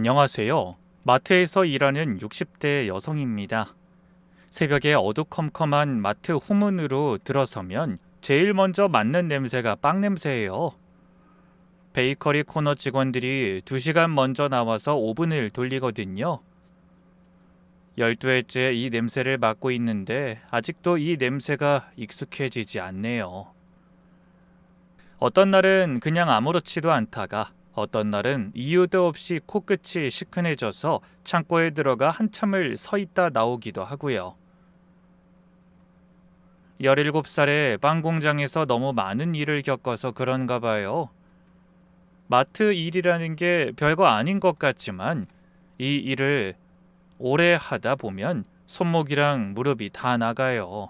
안녕하세요. 마트에서 일하는 60대 여성입니다. 새벽에 어두컴컴한 마트 후문으로 들어서면 제일 먼저 맡는 냄새가 빵 냄새예요. 베이커리 코너 직원들이 2시간 먼저 나와서 오븐을 돌리거든요. 12회째 이 냄새를 맡고 있는데 아직도 이 냄새가 익숙해지지 않네요. 어떤 날은 그냥 아무렇지도 않다가 어떤 날은 이유도 없이 코끝이 시큰해져서 창고에 들어가 한참을 서 있다 나오기도 하고요. 17살에 빵 공장에서 너무 많은 일을 겪어서 그런가 봐요. 마트 일이라는 게 별거 아닌 것 같지만 이 일을 오래 하다 보면 손목이랑 무릎이 다 나가요.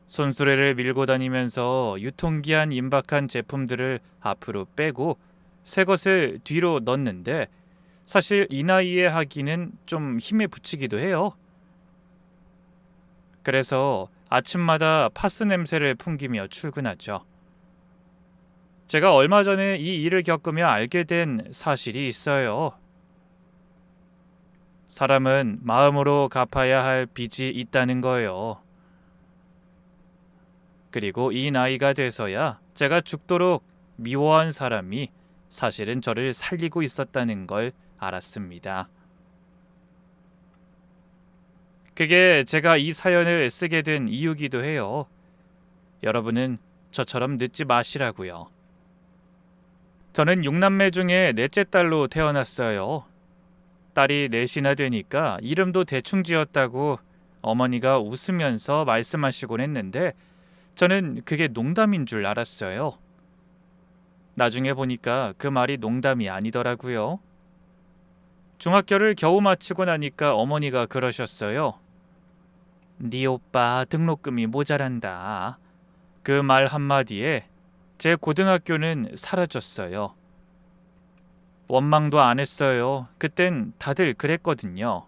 손수레를 밀고 다니면서 유통기한 임박한 제품들을 앞으로 빼고 새 것을 뒤로 넣는데 사실 이 나이에 하기는 좀 힘에 부치기도 해요. 그래서 아침마다 파스 냄새를 풍기며 출근하죠. 제가 얼마 전에 이 일을 겪으며 알게 된 사실이 있어요. 사람은 마음으로 갚아야 할 빚이 있다는 거예요. 그리고 이 나이가 돼서야 제가 죽도록 미워한 사람이 사실은 저를 살리고 있었다는 걸 알았습니다. 그게 제가 이 사연을 쓰게 된 이유기도 해요. 여러분은 저처럼 늦지 마시라고요. 저는 6남매 중에 넷째 딸로 태어났어요. 딸이 넷이나 되니까 이름도 대충 지었다고 어머니가 웃으면서 말씀하시곤 했는데 저는 그게 농담인 줄 알았어요. 나중에 보니까 그 말이 농담이 아니더라고요. 중학교를 겨우 마치고 나니까 어머니가 그러셨어요. 네 오빠 등록금이 모자란다. 그 말 한마디에 제 고등학교는 사라졌어요. 원망도 안 했어요. 그땐 다들 그랬거든요.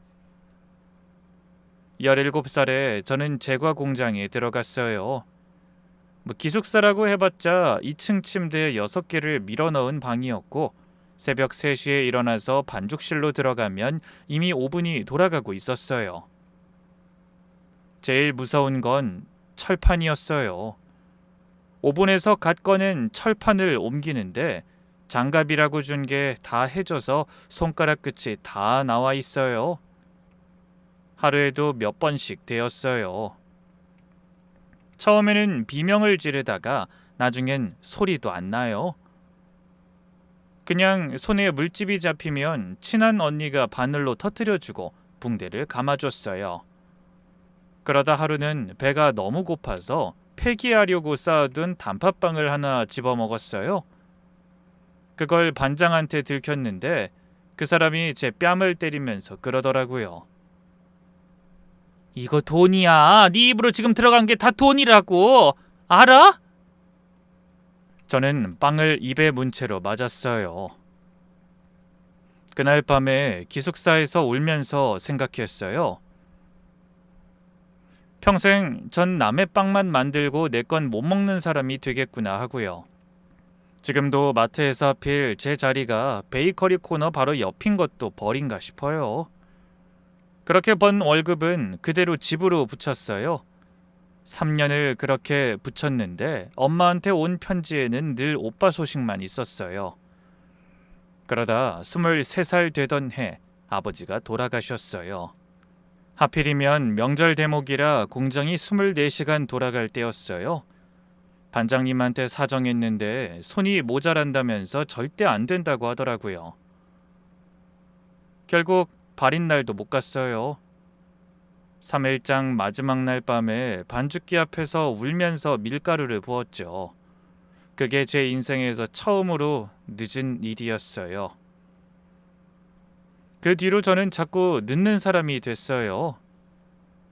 17살에 저는 제과 공장에 들어갔어요. 기숙사라고 해봤자 2층 침대 6개를 밀어넣은 방이었고 새벽 3시에 일어나서 반죽실로 들어가면 이미 오븐이 돌아가고 있었어요. 제일 무서운 건 철판이었어요. 오븐에서 갓 꺼낸 철판을 옮기는데 장갑이라고 준 게 다 해져서 손가락 끝이 다 나와 있어요. 하루에도 몇 번씩 되었어요. 처음에는 비명을 지르다가 나중엔 소리도 안 나요. 그냥 손에 물집이 잡히면 친한 언니가 바늘로 터뜨려주고 붕대를 감아줬어요. 그러다 하루는 배가 너무 고파서 폐기하려고 쌓아둔 단팥빵을 하나 집어먹었어요. 그걸 반장한테 들켰는데 그 사람이 제 뺨을 때리면서 그러더라고요. 이거 돈이야. 네 입으로 지금 들어간 게 다 돈이라고. 알아? 저는 빵을 입에 문 채로 맞았어요. 그날 밤에 기숙사에서 울면서 생각했어요. 평생 전 남의 빵만 만들고 내 건 못 먹는 사람이 되겠구나 하고요. 지금도 마트에서 하필 제 자리가 베이커리 코너 바로 옆인 것도 벌인가 싶어요. 그렇게 번 월급은 그대로 집으로 붙였어요. 3년을 그렇게 붙였는데 엄마한테 온 편지에는 늘 오빠 소식만 있었어요. 그러다 23살 되던 해 아버지가 돌아가셨어요. 하필이면 명절 대목이라 공장이 24시간 돌아갈 때였어요. 반장님한테 사정했는데 손이 모자란다면서 절대 안 된다고 하더라고요. 결국 발인 날도 못 갔어요. 3일장 마지막 날 밤에 반죽기 앞에서 울면서 밀가루를 부었죠. 그게 제 인생에서 처음으로 늦은 일이었어요. 그 뒤로 저는 자꾸 늦는 사람이 됐어요.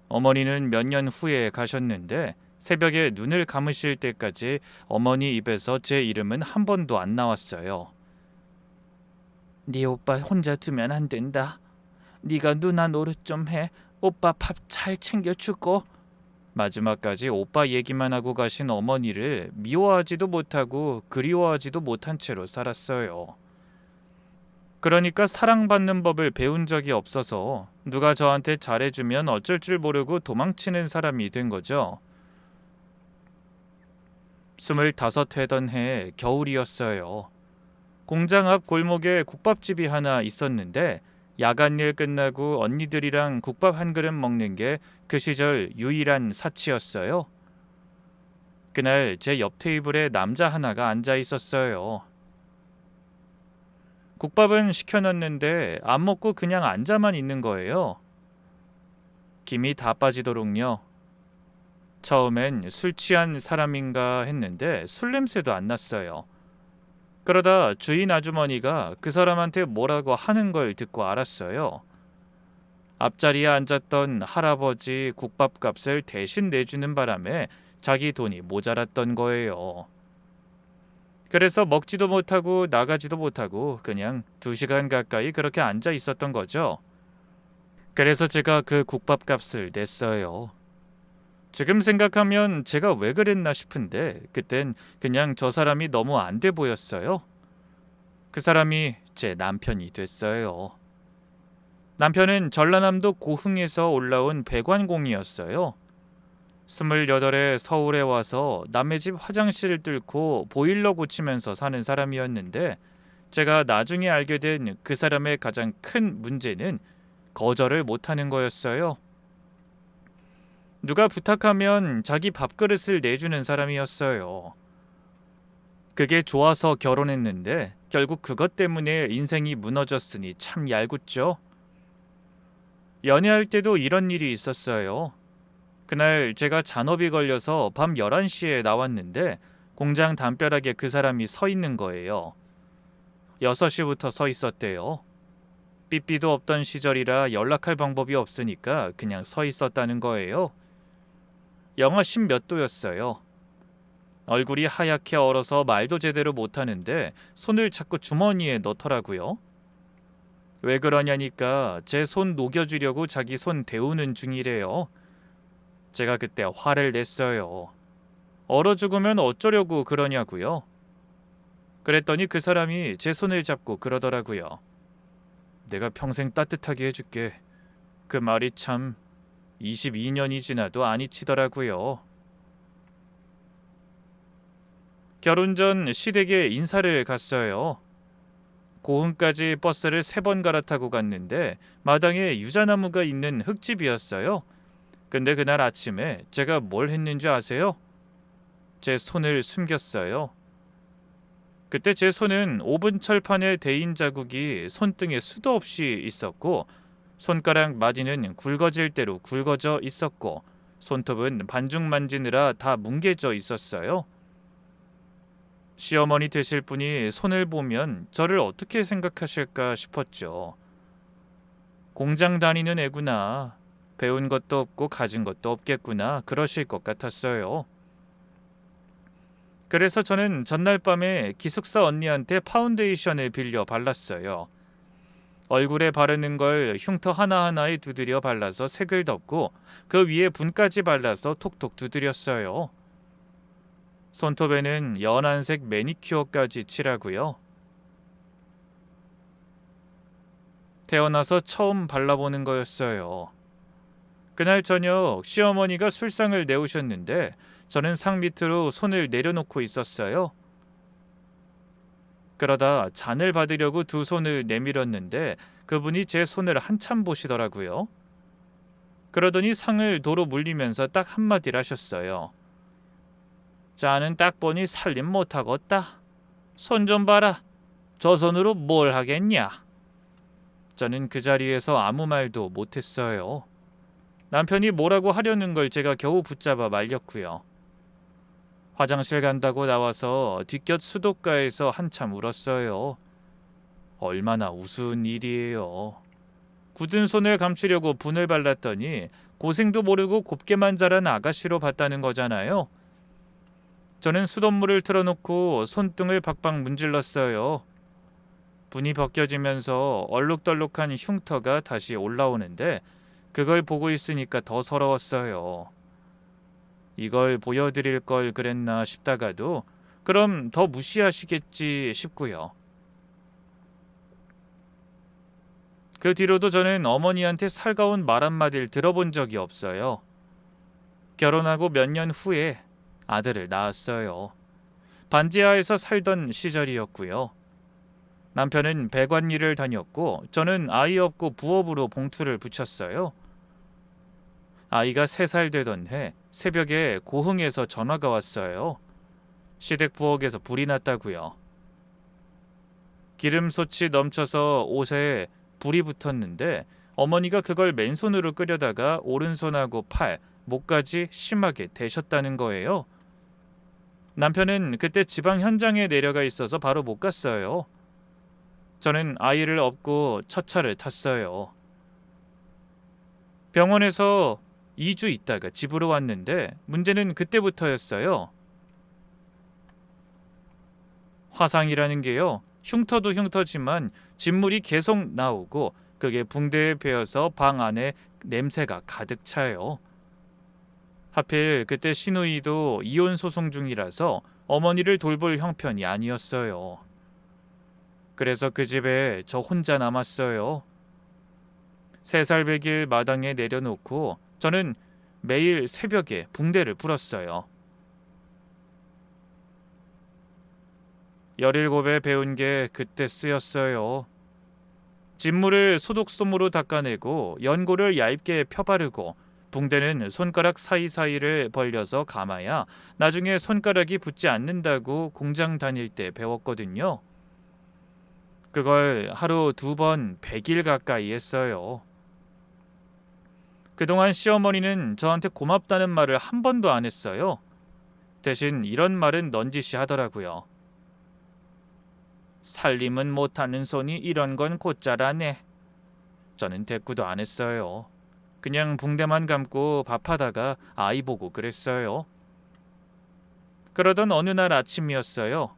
어머니는 몇 년 후에 가셨는데 새벽에 눈을 감으실 때까지 어머니 입에서 제 이름은 한 번도 안 나왔어요. 네 오빠 혼자 두면 안 된다. 네가 누나 노릇 좀 해. 오빠 밥 잘 챙겨주고. 마지막까지 오빠 얘기만 하고 가신 어머니를 미워하지도 못하고 그리워하지도 못한 채로 살았어요. 그러니까 사랑받는 법을 배운 적이 없어서 누가 저한테 잘해주면 어쩔 줄 모르고 도망치는 사람이 된 거죠. 25되던 해 겨울이었어요. 공장 앞 골목에 국밥집이 하나 있었는데 야간 일 끝나고 언니들이랑 국밥 한 그릇 먹는 게 그 시절 유일한 사치였어요. 그날 제 옆 테이블에 남자 하나가 앉아 있었어요. 국밥은 시켜놨는데 안 먹고 그냥 앉아만 있는 거예요. 김이 다 빠지도록요. 처음엔 술 취한 사람인가 했는데 술 냄새도 안 났어요. 그러다 주인 아주머니가 그 사람한테 뭐라고 하는 걸 듣고 알았어요. 앞자리에 앉았던 할아버지 국밥값을 대신 내주는 바람에 자기 돈이 모자랐던 거예요. 그래서 먹지도 못하고 나가지도 못하고 그냥 2시간 가까이 그렇게 앉아 있었던 거죠. 그래서 제가 그 국밥값을 냈어요. 지금 생각하면 제가 왜 그랬나 싶은데 그땐 그냥 저 사람이 너무 안 돼 보였어요. 그 사람이 제 남편이 됐어요. 남편은 전라남도 고흥에서 올라온 배관공이었어요. 28에 서울에 와서 남의 집 화장실을 뚫고 보일러 고치면서 사는 사람이었는데 제가 나중에 알게 된 그 사람의 가장 큰 문제는 거절을 못하는 거였어요. 누가 부탁하면 자기 밥그릇을 내주는 사람이었어요. 그게 좋아서 결혼했는데 결국 그것 때문에 인생이 무너졌으니 참 얄궂죠. 연애할 때도 이런 일이 있었어요. 그날 제가 잔업이 걸려서 밤 11시에 나왔는데 공장 담벼락에 그 사람이 서 있는 거예요. 6시부터 서 있었대요. 삐삐도 없던 시절이라 연락할 방법이 없으니까 그냥 서 있었다는 거예요. 영하 10몇 도였어요. 얼굴이 하얗게 얼어서 말도 제대로 못하는데 손을 자꾸 주머니에 넣더라고요. 왜 그러냐니까 제 손 녹여주려고 자기 손 데우는 중이래요. 제가 그때 화를 냈어요. 얼어 죽으면 어쩌려고 그러냐고요. 그랬더니 그 사람이 제 손을 잡고 그러더라고요. 내가 평생 따뜻하게 해줄게. 그 말이 참 22년이 지나도 안 잊히더라고요. 결혼 전 시댁에 인사를 갔어요. 고흥까지 버스를 3번 갈아타고 갔는데 마당에 유자나무가 있는 흙집이었어요. 근데 그날 아침에 제가 뭘 했는지 아세요? 제 손을 숨겼어요. 그때 제 손은 오븐 철판에 대인 자국이 손등에 수도 없이 있었고 손가락 마디는 굵어질 대로 굵어져 있었고 손톱은 반죽 만지느라 다 뭉개져 있었어요. 시어머니 되실 분이 손을 보면 저를 어떻게 생각하실까 싶었죠. 공장 다니는 애구나. 배운 것도 없고 가진 것도 없겠구나. 그러실 것 같았어요. 그래서 저는 전날 밤에 기숙사 언니한테 파운데이션을 빌려 발랐어요. 얼굴에 바르는 걸 흉터 하나하나에 두드려 발라서 색을 덮고 그 위에 분까지 발라서 톡톡 두드렸어요. 손톱에는 연한색 매니큐어까지 칠하고요. 태어나서 처음 발라보는 거였어요. 그날 저녁 시어머니가 술상을 내오셨는데 저는 상 밑으로 손을 내려놓고 있었어요. 그러다 잔을 받으려고 두 손을 내밀었는데 그분이 제 손을 한참 보시더라고요. 그러더니 상을 도로 물리면서 딱 한마디를 하셨어요. 자는 딱 보니 살림 못하겠다. 손 좀 봐라. 저 손으로 뭘 하겠냐. 저는 그 자리에서 아무 말도 못했어요. 남편이 뭐라고 하려는 걸 제가 겨우 붙잡아 말렸고요. 화장실 간다고 나와서 뒷곁 수도가에서 한참 울었어요. 얼마나 우스운 일이에요. 굳은 손을 감추려고 분을 발랐더니 고생도 모르고 곱게만 자란 아가씨로 봤다는 거잖아요. 저는 수돗물을 틀어놓고 손등을 박박 문질렀어요. 분이 벗겨지면서 얼룩덜룩한 흉터가 다시 올라오는데 그걸 보고 있으니까 더 서러웠어요. 이걸 보여드릴 걸 그랬나 싶다가도 그럼 더 무시하시겠지 싶고요. 그 뒤로도 저는 어머니한테 살가운 말 한마디를 들어본 적이 없어요. 결혼하고 몇 년 후에 아들을 낳았어요. 반지하에서 살던 시절이었고요. 남편은 배관 일을 다녔고 저는 아이 없고 부업으로 봉투를 붙였어요. 아이가 3살 되던 해 새벽에 고흥에서 전화가 왔어요. 시댁 부엌에서 불이 났다고요. 기름솥이 넘쳐서 옷에 불이 붙었는데 어머니가 그걸 맨손으로 끄려다가 오른손하고 팔, 목까지 심하게 데셨다는 거예요. 남편은 그때 지방 현장에 내려가 있어서 바로 못 갔어요. 저는 아이를 업고 첫 차를 탔어요. 병원에서 2주 있다가 집으로 왔는데 문제는 그때부터였어요. 화상이라는 게요. 흉터도 흉터지만 진물이 계속 나오고 그게 붕대에 베어서 방 안에 냄새가 가득 차요. 하필 그때 시누이도 이혼 소송 중이라서 어머니를 돌볼 형편이 아니었어요. 그래서 그 집에 저 혼자 남았어요. 3살 배길 마당에 내려놓고 저는 매일 새벽에 붕대를 불었어요. 17에 배운 게 그때 쓰였어요. 진물을 소독솜으로 닦아내고 연고를 얇게 펴바르고 붕대는 손가락 사이사이를 벌려서 감아야 나중에 손가락이 붙지 않는다고 공장 다닐 때 배웠거든요. 그걸 하루 2번 100일 가까이 했어요. 그동안 시어머니는 저한테 고맙다는 말을 한 번도 안 했어요. 대신 이런 말은 넌지시 하더라고요. 살림은 못하는 손이 이런 건 곧잘하네. 저는 대꾸도 안 했어요. 그냥 붕대만 감고 밥하다가 아이 보고 그랬어요. 그러던 어느 날 아침이었어요.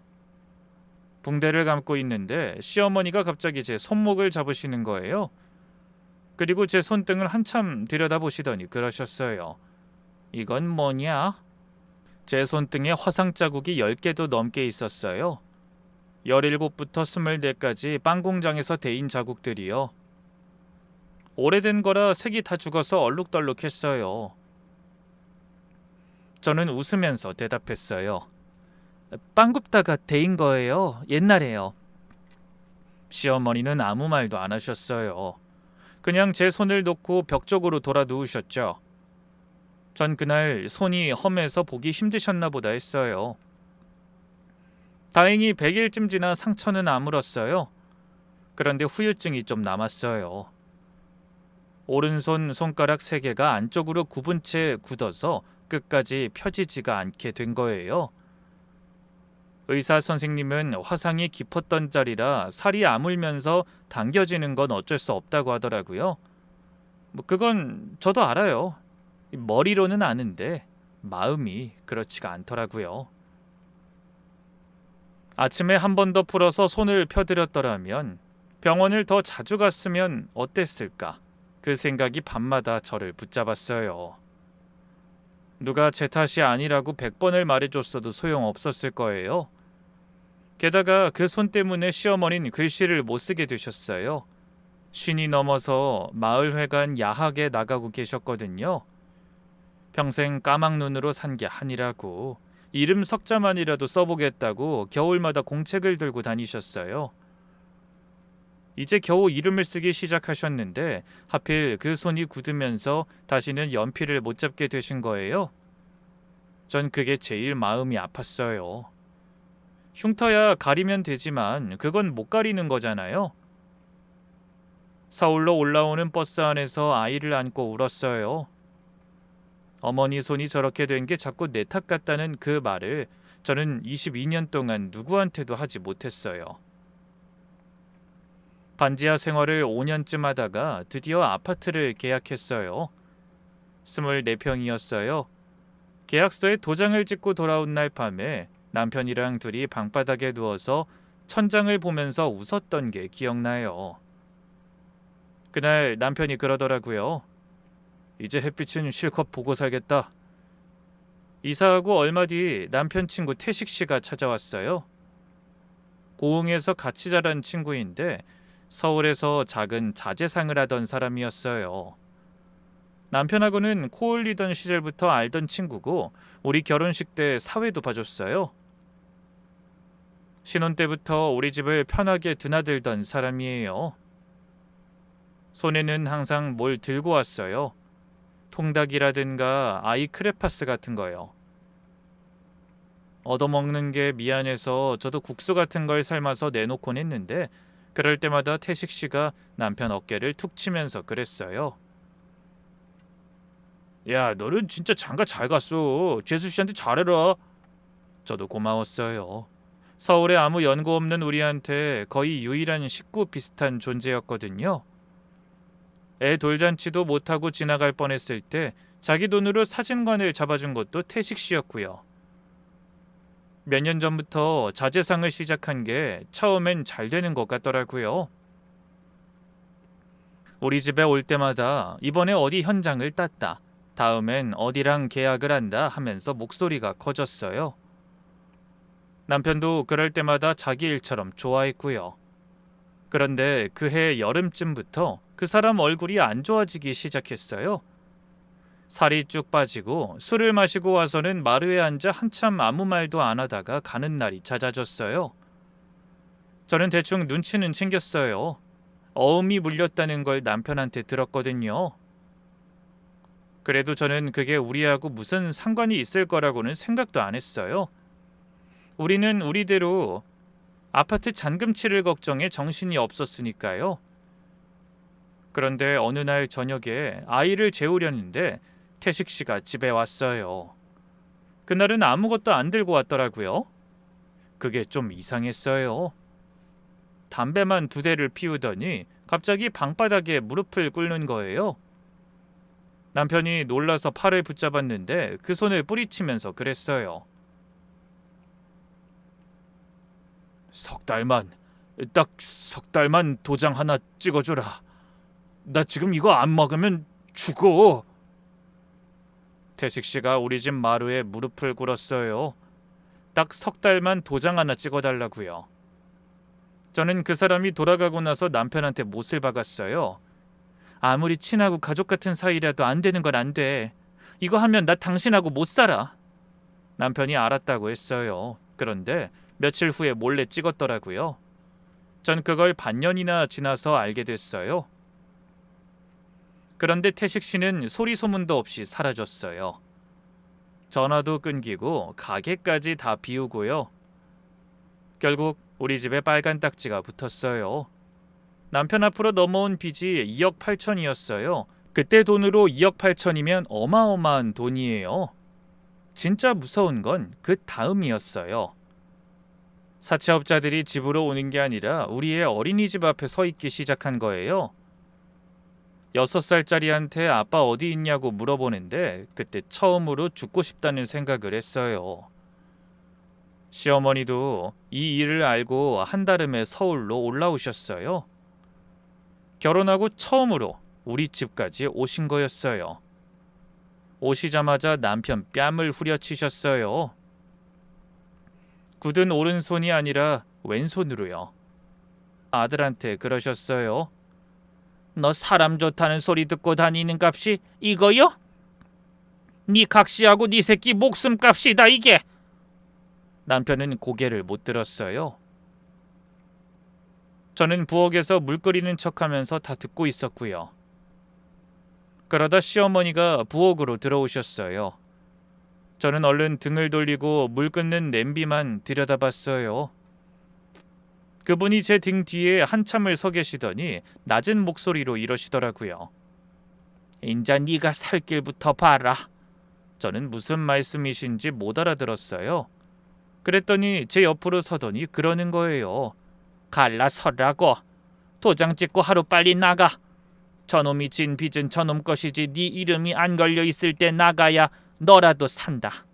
붕대를 감고 있는데 시어머니가 갑자기 제 손목을 잡으시는 거예요. 그리고 제 손등을 한참 들여다보시더니 그러셨어요. 이건 뭐냐? 제 손등에 화상 자국이 10개도 넘게 있었어요. 17부터 24까지 빵 공장에서 데인 자국들이요. 오래된 거라 색이 다 죽어서 얼룩덜룩했어요. 저는 웃으면서 대답했어요. 빵 굽다가 데인 거예요. 옛날에요. 시어머니는 아무 말도 안 하셨어요. 그냥 제 손을 놓고 벽 쪽으로 돌아 누우셨죠. 전 그날 손이 험해서 보기 힘드셨나 보다 했어요. 다행히 100일쯤 지나 상처는 아물었어요. 그런데 후유증이 좀 남았어요. 오른손 손가락 3개가 안쪽으로 굽은 채 굳어서 끝까지 펴지지가 않게 된 거예요. 의사 선생님은 화상이 깊었던 자리라 살이 아물면서 당겨지는 건 어쩔 수 없다고 하더라고요. 그건 저도 알아요. 머리로는 아는데 마음이 그렇지가 않더라고요. 아침에 한 번 더 풀어서 손을 펴드렸더라면 병원을 더 자주 갔으면 어땠을까? 그 생각이 밤마다 저를 붙잡았어요. 누가 제 탓이 아니라고 100번을 말해줬어도 소용없었을 거예요. 게다가 그 손 때문에 시어머니는 글씨를 못 쓰게 되셨어요. 50이 넘어서 마을회관 야학에 나가고 계셨거든요. 평생 까막눈으로 산 게 아니라고 이름 석자만이라도 써보겠다고 겨울마다 공책을 들고 다니셨어요. 이제 겨우 이름을 쓰기 시작하셨는데 하필 그 손이 굳으면서 다시는 연필을 못 잡게 되신 거예요. 전 그게 제일 마음이 아팠어요. 흉터야 가리면 되지만 그건 못 가리는 거잖아요. 서울로 올라오는 버스 안에서 아이를 안고 울었어요. 어머니 손이 저렇게 된 게 자꾸 내 탓 같다는 그 말을 저는 22년 동안 누구한테도 하지 못했어요. 반지하 생활을 5년쯤 하다가 드디어 아파트를 계약했어요. 24평이었어요. 계약서에 도장을 찍고 돌아온 날 밤에 남편이랑 둘이 방바닥에 누워서 천장을 보면서 웃었던 게 기억나요. 그날 남편이 그러더라고요. 이제 햇빛은 실컷 보고 살겠다. 이사하고 얼마 뒤 남편 친구 태식 씨가 찾아왔어요. 고흥에서 같이 자란 친구인데 서울에서 작은 자재상을 하던 사람이었어요. 남편하고는 코 올리던 시절부터 알던 친구고 우리 결혼식 때 사회도 봐줬어요. 신혼 때부터 우리 집을 편하게 드나들던 사람이에요. 손에는 항상 뭘 들고 왔어요. 통닭이라든가 아이 크레파스 같은 거요. 얻어먹는 게 미안해서 저도 국수 같은 걸 삶아서 내놓곤 했는데 그럴 때마다 태식 씨가 남편 어깨를 툭 치면서 그랬어요. 야, 너는 진짜 장가 잘 갔어. 재수 씨한테 잘해라. 저도 고마웠어요. 서울에 아무 연고 없는 우리한테 거의 유일한 식구 비슷한 존재였거든요. 애 돌잔치도 못하고 지나갈 뻔했을 때 자기 돈으로 사진관을 잡아준 것도 태식 씨였고요. 몇 년 전부터 자재상을 시작한 게 처음엔 잘 되는 것 같더라고요. 우리 집에 올 때마다 이번에 어디 현장을 땄다, 다음엔 어디랑 계약을 한다 하면서 목소리가 커졌어요. 남편도 그럴 때마다 자기 일처럼 좋아했고요. 그런데 그해 여름쯤부터 그 사람 얼굴이 안 좋아지기 시작했어요. 살이 쭉 빠지고 술을 마시고 와서는 마루에 앉아 한참 아무 말도 안 하다가 가는 날이 잦아졌어요. 저는 대충 눈치는 챙겼어요. 어음이 물렸다는 걸 남편한테 들었거든요. 그래도 저는 그게 우리하고 무슨 상관이 있을 거라고는 생각도 안 했어요. 우리는 우리대로 아파트 잔금치를 걱정해 정신이 없었으니까요. 그런데 어느 날 저녁에 아이를 재우려는데 태식 씨가 집에 왔어요. 그날은 아무것도 안 들고 왔더라고요. 그게 좀 이상했어요. 담배만 2대를 피우더니 갑자기 방바닥에 무릎을 꿇는 거예요. 남편이 놀라서 팔을 붙잡았는데 그 손을 뿌리치면서 그랬어요. 딱 석 달만 도장 하나 찍어줘라. 나 지금 이거 안 먹으면 죽어. 태식 씨가 우리 집 마루에 무릎을 꿇었어요. 딱 3달만 도장 하나 찍어달라고요. 저는 그 사람이 돌아가고 나서 남편한테 못을 박았어요. 아무리 친하고 가족 같은 사이라도 안 되는 건 안 돼. 이거 하면 나 당신하고 못 살아. 남편이 알았다고 했어요. 그런데 며칠 후에 몰래 찍었더라고요. 전 그걸 반년이나 지나서 알게 됐어요. 그런데 태식 씨는 소리 소문도 없이 사라졌어요. 전화도 끊기고 가게까지 다 비우고요. 결국 우리 집에 빨간 딱지가 붙었어요. 남편 앞으로 넘어온 빚이 2억 8천이었어요. 그때 돈으로 2억 8천이면 어마어마한 돈이에요. 진짜 무서운 건 그 다음이었어요. 사채업자들이 집으로 오는 게 아니라 우리의 어린이집 앞에 서 있기 시작한 거예요. 6살짜리한테 아빠 어디 있냐고 물어보는데 그때 처음으로 죽고 싶다는 생각을 했어요. 시어머니도 이 일을 알고 한달음에 서울로 올라오셨어요. 결혼하고 처음으로 우리 집까지 오신 거였어요. 오시자마자 남편 뺨을 후려치셨어요. 굳은 오른손이 아니라 왼손으로요. 아들한테 그러셨어요. 너 사람 좋다는 소리 듣고 다니는 값이 이거요? 네 각시하고 네 새끼 목숨값이다 이게. 남편은 고개를 못 들었어요. 저는 부엌에서 물 끓이는 척하면서 다 듣고 있었고요. 그러다 시어머니가 부엌으로 들어오셨어요. 저는 얼른 등을 돌리고 물 끓는 냄비만 들여다봤어요. 그분이 제 등 뒤에 한참을 서 계시더니 낮은 목소리로 이러시더라고요. 인자 네가 살 길부터 봐라. 저는 무슨 말씀이신지 못 알아들었어요. 그랬더니 제 옆으로 서더니 그러는 거예요. 갈라서라고. 도장 찍고 하루빨리 나가. 저놈이 진 빚은 저놈 것이지 네 이름이 안 걸려 있을 때 나가야 너라도 산다.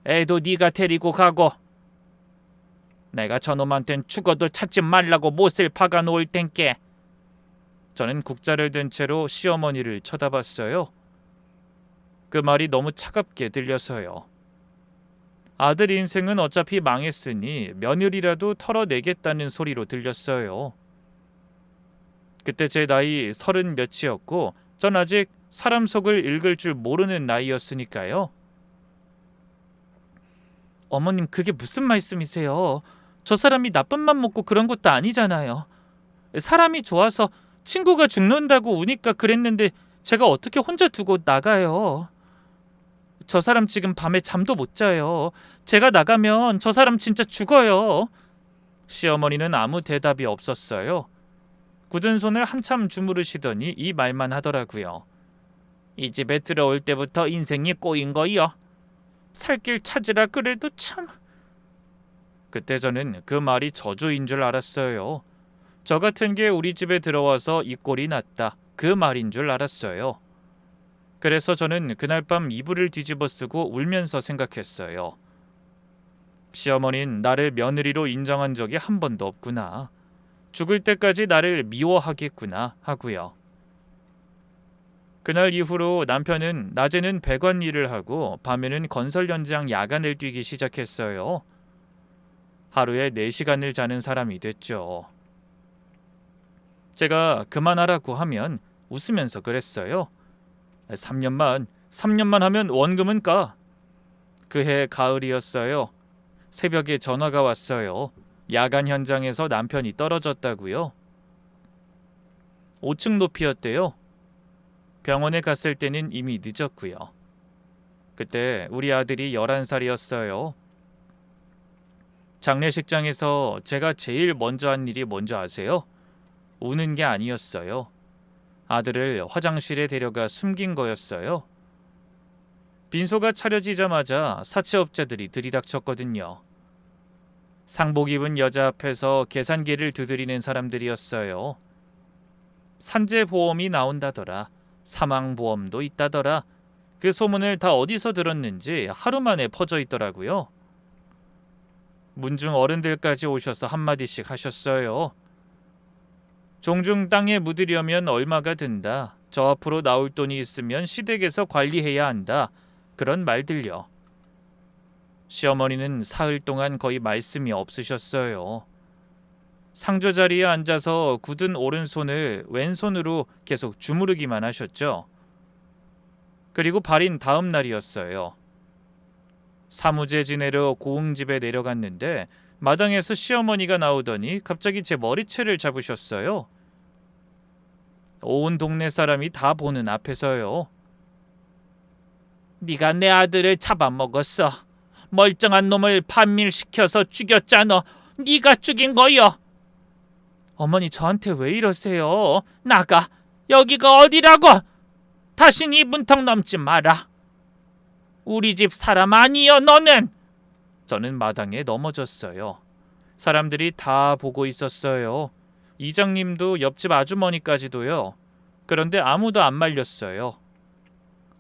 애도 네가 데리고 가고. 내가 저놈한텐 죽어도 찾지 말라고 못을 박아놓을 땐께. 저는 국자를 든 채로 시어머니를 쳐다봤어요. 그 말이 너무 차갑게 들려서요. 아들 인생은 어차피 망했으니 며느리라도 털어내겠다는 소리로 들렸어요. 그때 제 나이 30 몇이었고 전 아직 사람 속을 읽을 줄 모르는 나이였으니까요. 어머님, 그게 무슨 말씀이세요? 저 사람이 나쁜 맘 먹고 그런 것도 아니잖아요. 사람이 좋아서 친구가 죽는다고 우니까 그랬는데 제가 어떻게 혼자 두고 나가요? 저 사람 지금 밤에 잠도 못 자요. 제가 나가면 저 사람 진짜 죽어요. 시어머니는 아무 대답이 없었어요. 굳은 손을 한참 주무르시더니 이 말만 하더라고요. 이 집에 들어올 때부터 인생이 꼬인 거요. 살 길 찾으라 그래도 참. 그때 저는 그 말이 저주인 줄 알았어요. 저 같은 게 우리 집에 들어와서 이 꼴이 났다, 그 말인 줄 알았어요. 그래서 저는 그날 밤 이불을 뒤집어 쓰고 울면서 생각했어요. 시어머니는 나를 며느리로 인정한 적이 한 번도 없구나. 죽을 때까지 나를 미워하겠구나 하고요. 그날 이후로 남편은 낮에는 배관 일을 하고 밤에는 건설 현장 야간을 뛰기 시작했어요. 하루에 4시간을 자는 사람이 됐죠. 제가 그만하라고 하면 웃으면서 그랬어요. 3년만 하면 원금은 까. 그해 가을이었어요. 새벽에 전화가 왔어요. 야간 현장에서 남편이 떨어졌다고요. 5층 높이였대요. 병원에 갔을 때는 이미 늦었고요. 그때 우리 아들이 11살이었어요. 장례식장에서 제가 제일 먼저 한 일이 뭔지 아세요? 우는 게 아니었어요. 아들을 화장실에 데려가 숨긴 거였어요. 빈소가 차려지자마자 사채업자들이 들이닥쳤거든요. 상복 입은 여자 앞에서 계산기를 두드리는 사람들이었어요. 산재보험이 나온다더라. 사망보험도 있다더라. 그 소문을 다 어디서 들었는지 하루 만에 퍼져 있더라고요. 문중 어른들까지 오셔서 한마디씩 하셨어요. 종중 땅에 묻으려면 얼마가 든다. 저 앞으로 나올 돈이 있으면 시댁에서 관리해야 한다. 그런 말들요. 시어머니는 사흘 동안 거의 말씀이 없으셨어요. 상조 자리에 앉아서 굳은 오른손을 왼손으로 계속 주무르기만 하셨죠. 그리고 발인 다음 날이었어요. 사무제 지내러 고흥집에 내려갔는데 마당에서 시어머니가 나오더니 갑자기 제 머리채를 잡으셨어요. 온 동네 사람이 다 보는 앞에서요. 네가 내 아들을 잡아먹었어. 멀쩡한 놈을 판밀시켜서 죽였잖아. 네가 죽인 거요. 어머니, 저한테 왜 이러세요? 나가. 여기가 어디라고? 다신 이 문턱 넘지 마라. 우리 집 사람 아니여 너는. 저는 마당에 넘어졌어요. 사람들이 다 보고 있었어요. 이장님도 옆집 아주머니까지도요. 그런데 아무도 안 말렸어요.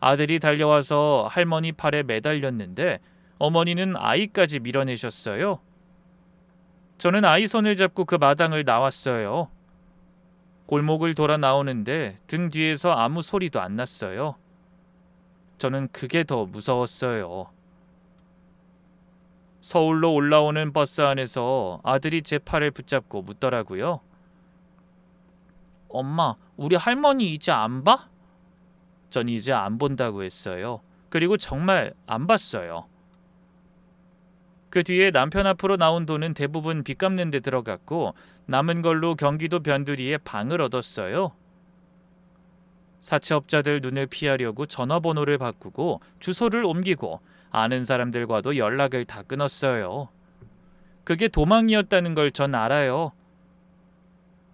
아들이 달려와서 할머니 팔에 매달렸는데 어머니는 아이까지 밀어내셨어요. 저는 아이 손을 잡고 그 마당을 나왔어요. 골목을 돌아 나오는데 등 뒤에서 아무 소리도 안 났어요. 저는 그게 더 무서웠어요. 서울로 올라오는 버스 안에서 아들이 제 팔을 붙잡고 묻더라고요. 엄마, 우리 할머니 이제 안 봐? 전 이제 안 본다고 했어요. 그리고 정말 안 봤어요. 그 뒤에 남편 앞으로 나온 돈은 대부분 빚 갚는 데 들어갔고 남은 걸로 경기도 변두리에 방을 얻었어요. 사채업자들 눈을 피하려고 전화번호를 바꾸고 주소를 옮기고 아는 사람들과도 연락을 다 끊었어요. 그게 도망이었다는 걸 전 알아요.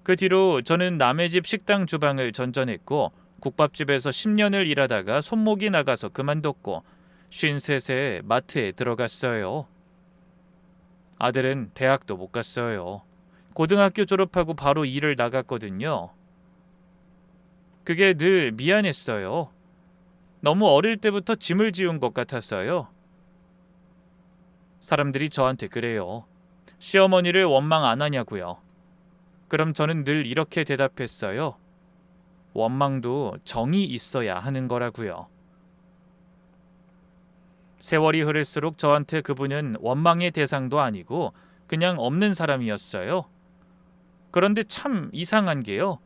그 뒤로 저는 남의 집 식당 주방을 전전했고 국밥집에서 10년을 일하다가 손목이 나가서 그만뒀고 53세 마트에 들어갔어요. 아들은 대학도 못 갔어요. 고등학교 졸업하고 바로 일을 나갔거든요. 그게 늘 미안했어요. 너무 어릴 때부터 짐을 지운 것 같았어요. 사람들이 저한테 그래요. 시어머니를 원망 안 하냐고요. 그럼 저는 늘 이렇게 대답했어요. 원망도 정이 있어야 하는 거라고요. 세월이 흐를수록 저한테 그분은 원망의 대상도 아니고 그냥 없는 사람이었어요. 그런데 참 이상한 게요.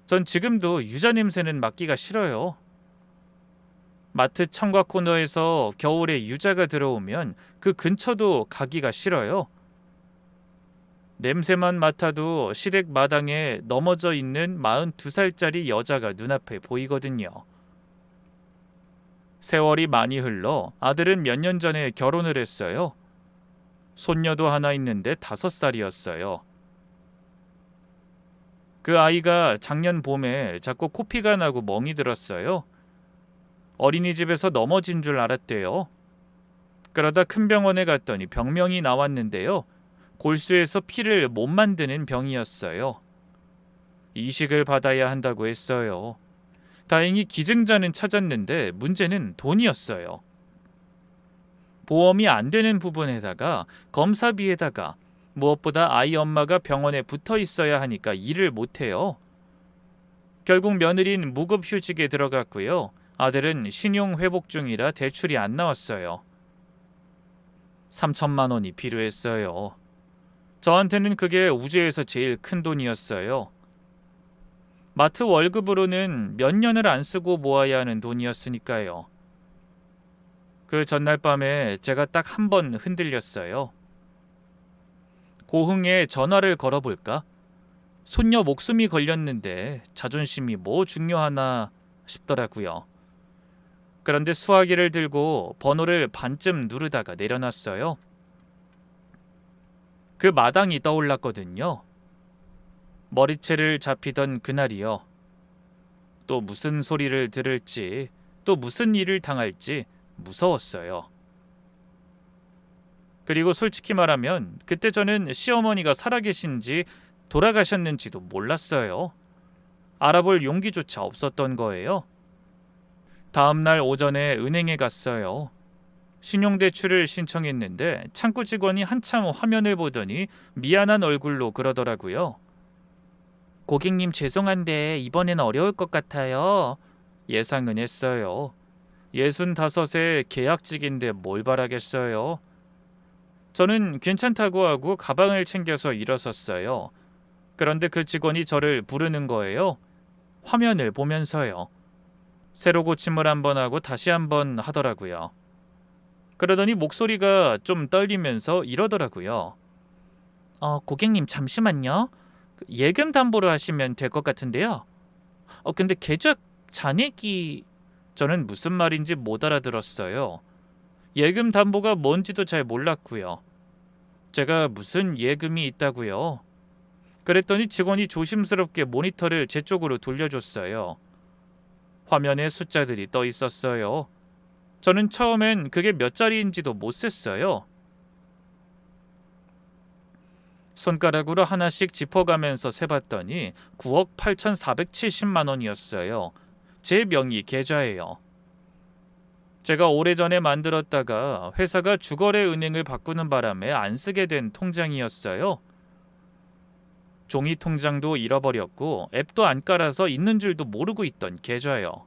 전 지금도 유자 냄새는 맡기가 싫어요. 마트 청과 코너에서 겨울에 유자가 들어오면 그 근처도 가기가 싫어요. 냄새만 맡아도 시댁 마당에 넘어져 있는 42살짜리 여자가 눈앞에 보이거든요. 세월이 많이 흘러 아들은 몇 년 전에 결혼을 했어요. 손녀도 하나 있는데 5살이었어요. 그 아이가 작년 봄에 자꾸 코피가 나고 멍이 들었어요. 어린이집에서 넘어진 줄 알았대요. 그러다 큰 병원에 갔더니 병명이 나왔는데요. 골수에서 피를 못 만드는 병이었어요. 이식을 받아야 한다고 했어요. 다행히 기증자는 찾았는데 문제는 돈이었어요. 보험이 안 되는 부분에다가 검사비에다가 무엇보다 아이 엄마가 병원에 붙어 있어야 하니까 일을 못해요. 결국 며느리는 무급휴직에 들어갔고요. 아들은 신용회복 중이라 대출이 안 나왔어요. 3천만 원이 필요했어요. 저한테는 그게 우주에서 제일 큰 돈이었어요. 마트 월급으로는 몇 년을 안 쓰고 모아야 하는 돈이었으니까요. 그 전날 밤에 제가 딱 한 번 흔들렸어요. 고흥에 전화를 걸어볼까? 손녀 목숨이 걸렸는데 자존심이 뭐 중요하나 싶더라고요. 그런데 수화기를 들고 번호를 반쯤 누르다가 내려놨어요. 그 마당이 떠올랐거든요. 머리채를 잡히던 그날이요. 또 무슨 소리를 들을지, 또 무슨 일을 당할지 무서웠어요. 그리고 솔직히 말하면 그때 저는 시어머니가 살아계신지 돌아가셨는지도 몰랐어요. 알아볼 용기조차 없었던 거예요. 다음 날 오전에 은행에 갔어요. 신용대출을 신청했는데 창구 직원이 한참 화면을 보더니 미안한 얼굴로 그러더라고요. 고객님 죄송한데 이번엔 어려울 것 같아요. 예상은 했어요. 65에 계약직인데 뭘 바라겠어요. 저는 괜찮다고 하고 가방을 챙겨서 일어섰어요. 그런데 그 직원이 저를 부르는 거예요. 화면을 보면서요. 새로 고침을 한번 하고 다시 한번 하더라고요. 그러더니 목소리가 좀 떨리면서 이러더라고요. 고객님 잠시만요. 예금 담보로 하시면 될 것 같은데요. 근데 계좌 잔액이... 저는 무슨 말인지 못 알아들었어요. 예금 담보가 뭔지도 잘 몰랐고요. 제가 무슨 예금이 있다고요? 그랬더니 직원이 조심스럽게 모니터를 제 쪽으로 돌려줬어요. 화면에 숫자들이 떠 있었어요. 저는 처음엔 그게 몇 자리인지도 못 셌어요. 손가락으로 하나씩 짚어가면서 세봤더니 9억 8,470만 원이었어요. 제 명의 계좌예요. 제가 오래전에 만들었다가 회사가 주거래 은행을 바꾸는 바람에 안 쓰게 된 통장이었어요. 종이 통장도 잃어버렸고 앱도 안 깔아서 있는 줄도 모르고 있던 계좌요.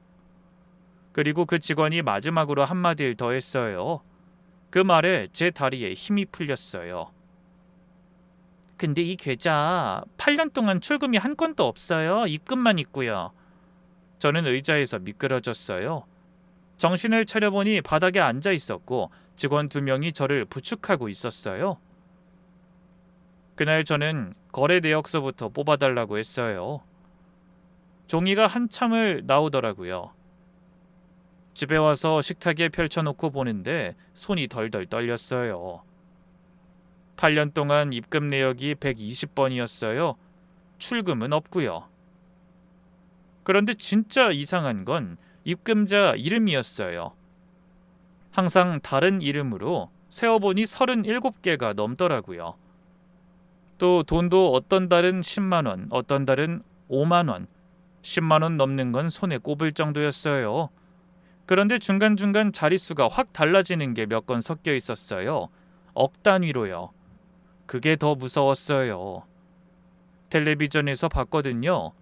그리고 그 직원이 마지막으로 한마디를 더 했어요. 그 말에 제 다리에 힘이 풀렸어요. 근데 이 계좌 8년 동안 출금이 한 건도 없어요. 입금만 있고요. 저는 의자에서 미끄러졌어요. 정신을 차려보니 바닥에 앉아 있었고 직원 2명이 저를 부축하고 있었어요. 그날 저는 거래 내역서부터 뽑아달라고 했어요. 종이가 한참을 나오더라고요. 집에 와서 식탁에 펼쳐놓고 보는데 손이 덜덜 떨렸어요. 8년 동안 입금 내역이 120번이었어요. 출금은 없고요. 그런데 진짜 이상한 건 입금자 이름이었어요. 항상 다른 이름으로 세어보니 37개가 넘더라고요. 또 돈도 어떤 달은 10만 원, 어떤 달은 5만 원, 10만 원 넘는 건 손에 꼽을 정도였어요. 그런데 중간중간 자릿수가 확 달라지는 게 몇 건 섞여 있었어요. 억 단위로요. 그게 더 무서웠어요. 텔레비전에서 봤거든요.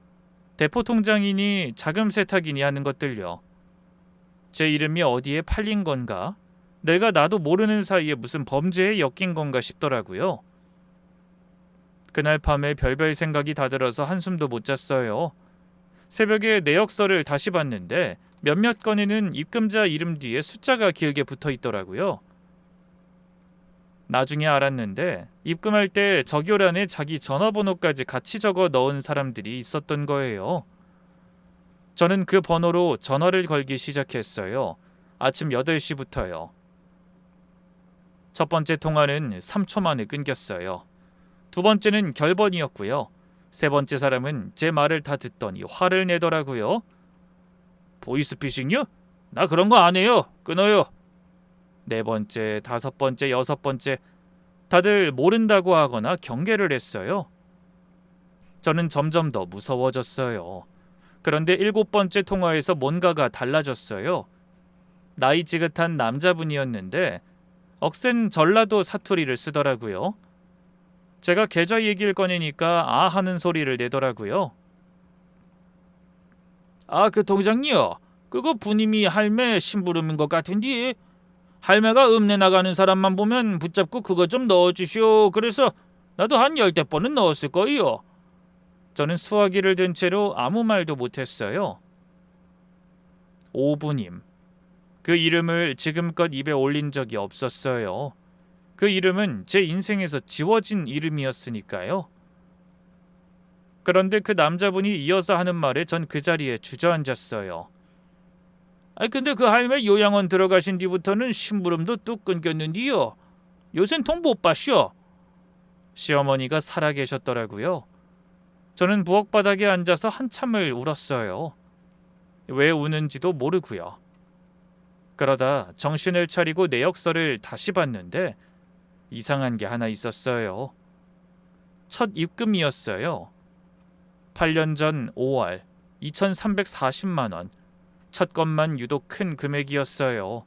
대포통장이니 자금 세탁이니 하는 것들요. 제 이름이 어디에 팔린 건가? 내가 나도 모르는 사이에 무슨 범죄에 엮인 건가 싶더라고요. 그날 밤에 별별 생각이 다 들어서 한숨도 못 잤어요. 새벽에 내역서를 다시 봤는데 몇몇 건에는 입금자 이름 뒤에 숫자가 길게 붙어 있더라고요. 나중에 알았는데 입금할 때 적요란에 자기 전화번호까지 같이 적어 넣은 사람들이 있었던 거예요. 저는 그 번호로 전화를 걸기 시작했어요. 아침 8시부터요. 첫 번째 통화는 3초 만에 끊겼어요. 두 번째는 결번이었고요. 세 번째 사람은 제 말을 다 듣더니 화를 내더라고요. 보이스피싱요? 나 그런 거 안 해요. 끊어요. 네 번째, 다섯 번째, 여섯 번째 다들 모른다고 하거나 경계를 했어요. 저는 점점 더 무서워졌어요. 그런데 일곱 번째 통화에서 뭔가가 달라졌어요. 나이 지긋한 남자분이었는데 억센 전라도 사투리를 쓰더라고요. 제가 계좌 얘기를 꺼내니까 아 하는 소리를 내더라고요. 아, 그 통장이요. 그거 부님이 할매 심부름인 것 같은데 할매가 읍내 나가는 사람만 보면 붙잡고 그거 좀 넣어주시오. 그래서 나도 한 10번은 넣었을 거예요. 저는 수화기를 든 채로 아무 말도 못했어요. 오부님. 그 이름을 지금껏 입에 올린 적이 없었어요. 그 이름은 제 인생에서 지워진 이름이었으니까요. 그런데 그 남자분이 이어서 하는 말에 전 그 자리에 주저앉았어요. 근데 그 할매 요양원 들어가신 뒤부터는 심부름도 뚝 끊겼는디요. 요샌 통 못 봤쇼. 시어머니가 살아계셨더라고요. 저는 부엌바닥에 앉아서 한참을 울었어요. 왜 우는지도 모르고요. 그러다 정신을 차리고 내역서를 다시 봤는데 이상한 게 하나 있었어요. 첫 입금이었어요. 8년 전 5월 2,340만 원. 첫 건만 유독 큰 금액이었어요.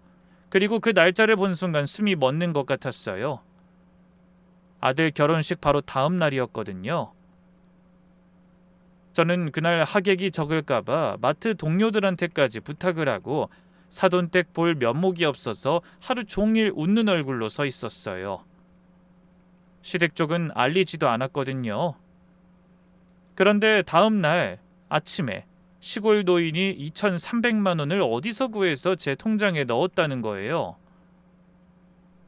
그리고 그 날짜를 본 순간 숨이 멎는 것 같았어요. 아들 결혼식 바로 다음 날이었거든요. 저는 그날 하객이 적을까봐 마트 동료들한테까지 부탁을 하고 사돈댁 볼 면목이 없어서 하루 종일 웃는 얼굴로 서 있었어요. 시댁 쪽은 알리지도 않았거든요. 그런데 다음 날 아침에 시골 노인이 2,300만 원을 어디서 구해서 제 통장에 넣었다는 거예요.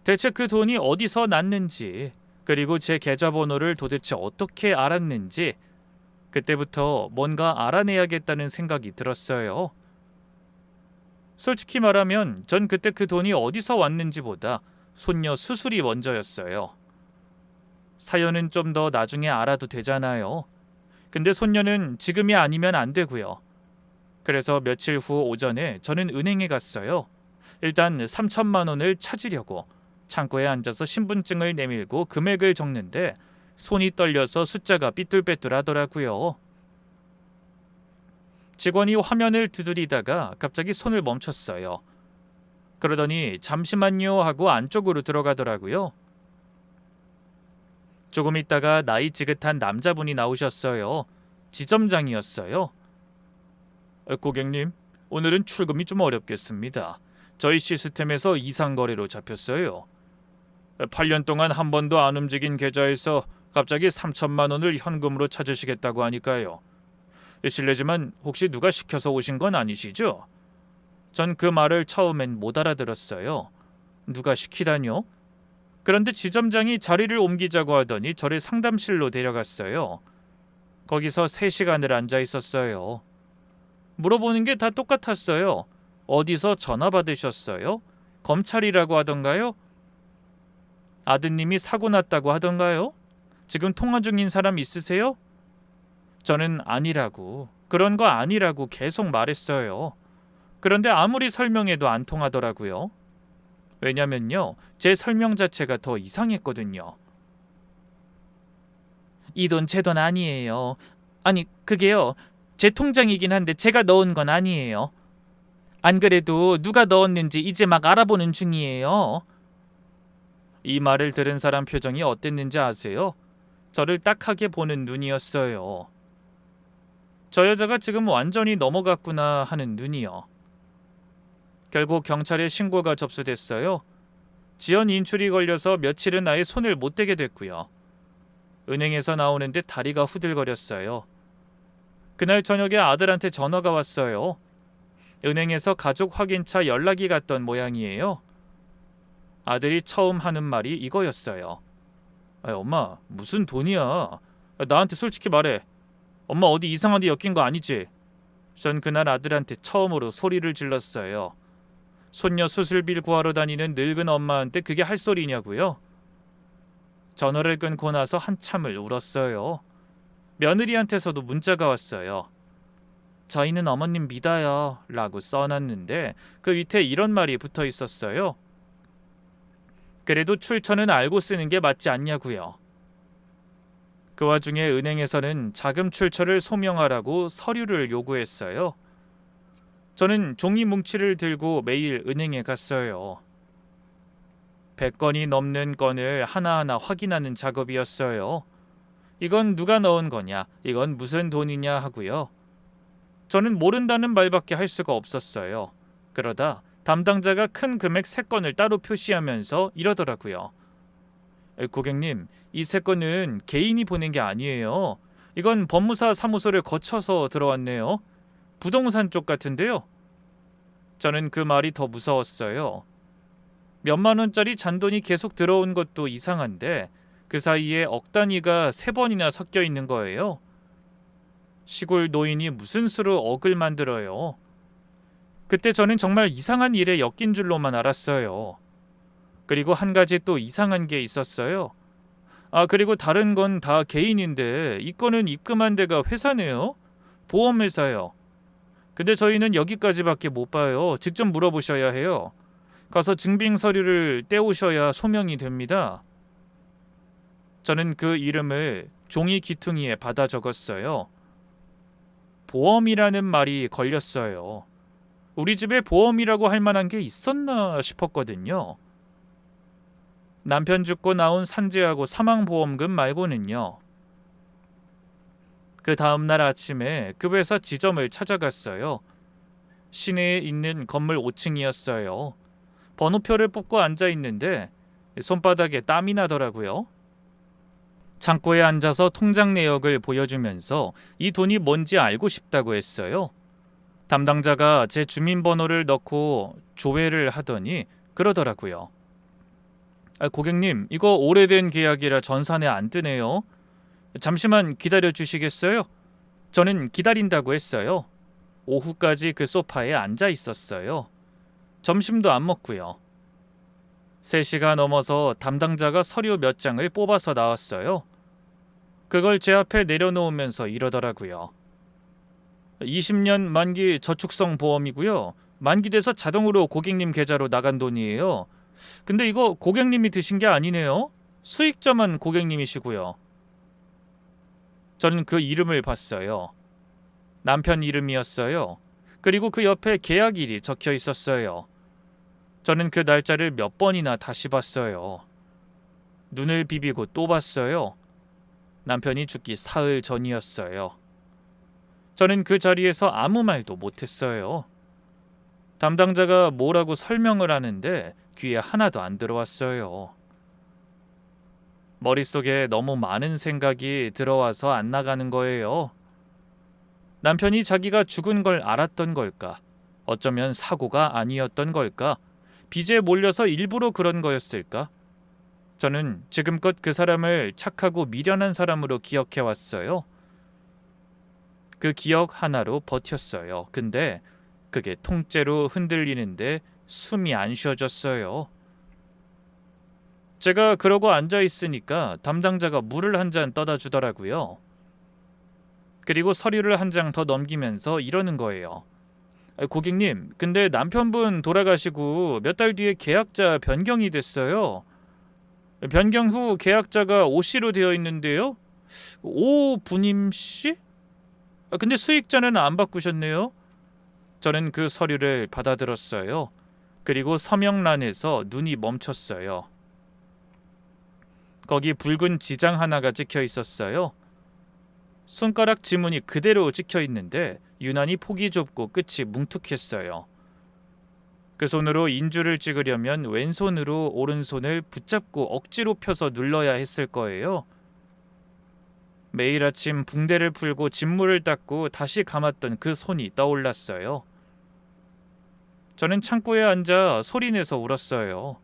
대체 그 돈이 어디서 났는지, 그리고 제 계좌번호를 도대체 어떻게 알았는지 그때부터 뭔가 알아내야겠다는 생각이 들었어요. 솔직히 말하면 전 그때 그 돈이 어디서 왔는지보다 손녀 수술이 먼저였어요. 사연은 좀 더 나중에 알아도 되잖아요. 근데 손녀는 지금이 아니면 안 되고요. 그래서 며칠 후 오전에 저는 은행에 갔어요. 일단 3천만 원을 찾으려고 창고에 앉아서 신분증을 내밀고 금액을 적는데 손이 떨려서 숫자가 삐뚤빼뚤하더라고요. 직원이 화면을 두드리다가 갑자기 손을 멈췄어요. 그러더니 잠시만요 하고 안쪽으로 들어가더라고요. 조금 있다가 나이 지긋한 남자분이 나오셨어요. 지점장이었어요. 고객님, 오늘은 출금이 좀 어렵겠습니다. 저희 시스템에서 이상 거래로 잡혔어요. 8년 동안 한 번도 안 움직인 계좌에서 갑자기 3천만 원을 현금으로 찾으시겠다고 하니까요. 실례지만 혹시 누가 시켜서 오신 건 아니시죠? 전 그 말을 처음엔 못 알아들었어요. 누가 시키다뇨? 그런데 지점장이 자리를 옮기자고 하더니 저를 상담실로 데려갔어요. 거기서 3시간을 앉아 있었어요. 물어보는 게 다 똑같았어요. 어디서 전화 받으셨어요? 검찰이라고 하던가요? 아드님이 사고 났다고 하던가요? 지금 통화 중인 사람 있으세요? 저는 아니라고, 그런 거 아니라고 계속 말했어요. 그런데 아무리 설명해도 안 통하더라고요. 왜냐면요, 제 설명 자체가 더 이상했거든요. 이 돈 제 돈 아니에요. 아니, 그게요, 제 통장이긴 한데 제가 넣은 건 아니에요. 안 그래도 누가 넣었는지 이제 막 알아보는 중이에요. 이 말을 들은 사람 표정이 어땠는지 아세요? 저를 딱하게 보는 눈이었어요. 저 여자가 지금 완전히 넘어갔구나 하는 눈이요. 결국 경찰에 신고가 접수됐어요. 지연 인출이 걸려서 며칠은 아예 손을 못 대게 됐고요. 은행에서 나오는데 다리가 후들거렸어요. 그날 저녁에 아들한테 전화가 왔어요. 은행에서 가족 확인차 연락이 갔던 모양이에요. 아들이 처음 하는 말이 이거였어요. 엄마, 무슨 돈이야? 나한테 솔직히 말해. 엄마 어디 이상한 데 엮인 거 아니지? 전 그날 아들한테 처음으로 소리를 질렀어요. 손녀 수술비를 구하러 다니는 늙은 엄마한테 그게 할 소리냐고요? 전화를 끊고 나서 한참을 울었어요. 며느리한테서도 문자가 왔어요. 저희는 어머님 믿어요 라고 써놨는데 그 밑에 이런 말이 붙어 있었어요. 그래도 출처는 알고 쓰는 게 맞지 않냐고요. 그 와중에 은행에서는 자금 출처를 소명하라고 서류를 요구했어요. 저는 종이 뭉치를 들고 매일 은행에 갔어요. 100건이 넘는 건을 하나하나 확인하는 작업이었어요. 이건 누가 넣은 거냐, 이건 무슨 돈이냐 하고요. 저는 모른다는 말밖에 할 수가 없었어요. 그러다 담당자가 큰 금액 3건을 따로 표시하면서 이러더라고요. 고객님, 이 3건은 개인이 보낸 게 아니에요. 이건 법무사 사무소를 거쳐서 들어왔네요. 부동산 쪽 같은데요. 저는 그 말이 더 무서웠어요. 몇만 원짜리 잔돈이 계속 들어온 것도 이상한데 그 사이에 억 단위가 3번이나 섞여 있는 거예요. 시골 노인이 무슨 수로 억을 만들어요. 그때 저는 정말 이상한 일에 엮인 줄로만 알았어요. 그리고 한 가지 또 이상한 게 있었어요. 그리고 다른 건 다 개인인데 이 건은 입금한 데가 회사네요. 보험회사요. 근데 저희는 여기까지밖에 못 봐요. 직접 물어보셔야 해요. 가서 증빙 서류를 떼오셔야 소명이 됩니다. 저는 그 이름을 종이 귀퉁이에 받아 적었어요. 보험이라는 말이 걸렸어요. 우리 집에 보험이라고 할 만한 게 있었나 싶었거든요. 남편 죽고 나온 산재하고 사망보험금 말고는요. 그 다음날 아침에 그 회사 지점을 찾아갔어요. 시내에 있는 건물 5층이었어요. 번호표를 뽑고 앉아있는데 손바닥에 땀이 나더라고요. 창고에 앉아서 통장 내역을 보여주면서 이 돈이 뭔지 알고 싶다고 했어요. 담당자가 제 주민번호를 넣고 조회를 하더니 그러더라고요. 고객님, 이거 오래된 계약이라 전산에 안 뜨네요. 잠시만 기다려 주시겠어요? 저는 기다린다고 했어요. 오후까지 그 소파에 앉아 있었어요. 점심도 안 먹고요. 3시가 넘어서 담당자가 서류 몇 장을 뽑아서 나왔어요. 그걸 제 앞에 내려놓으면서 이러더라고요. 20년 만기 저축성 보험이고요. 만기돼서 자동으로 고객님 계좌로 나간 돈이에요. 근데 이거 고객님이 드신 게 아니네요. 수익자만 고객님이시고요. 저는 그 이름을 봤어요. 남편 이름이었어요. 그리고 그 옆에 계약일이 적혀 있었어요. 저는 그 날짜를 몇 번이나 다시 봤어요. 눈을 비비고 또 봤어요. 남편이 죽기 사흘 전이었어요. 저는 그 자리에서 아무 말도 못했어요. 담당자가 뭐라고 설명을 하는데 귀에 하나도 안 들어왔어요. 머릿속에 너무 많은 생각이 들어와서 안 나가는 거예요. 남편이 자기가 죽은 걸 알았던 걸까? 어쩌면 사고가 아니었던 걸까? 빚에 몰려서 일부러 그런 거였을까? 저는 지금껏 그 사람을 착하고 미련한 사람으로 기억해왔어요. 그 기억 하나로 버텼어요. 근데 그게 통째로 흔들리는데 숨이 안 쉬어졌어요. 제가 그러고 앉아있으니까 담당자가 물을 한 잔 떠다 주더라고요. 그리고 서류를 한 장 더 넘기면서 이러는 거예요. 고객님, 근데 남편분 돌아가시고 몇 달 뒤에 계약자 변경이 됐어요. 변경 후 계약자가 오 씨로 되어 있는데요. 오부님 씨? 근데 수익자는 안 바꾸셨네요. 저는 그 서류를 받아들었어요. 그리고 서명란에서 눈이 멈췄어요. 거기 붉은 지장 하나가 찍혀 있었어요. 손가락 지문이 그대로 찍혀 있는데 유난히 폭이 좁고 끝이 뭉툭했어요. 그 손으로 인주를 찍으려면 왼손으로 오른손을 붙잡고 억지로 펴서 눌러야 했을 거예요. 매일 아침 붕대를 풀고 진물을 닦고 다시 감았던 그 손이 떠올랐어요. 저는 창고에 앉아 소리내서 울었어요.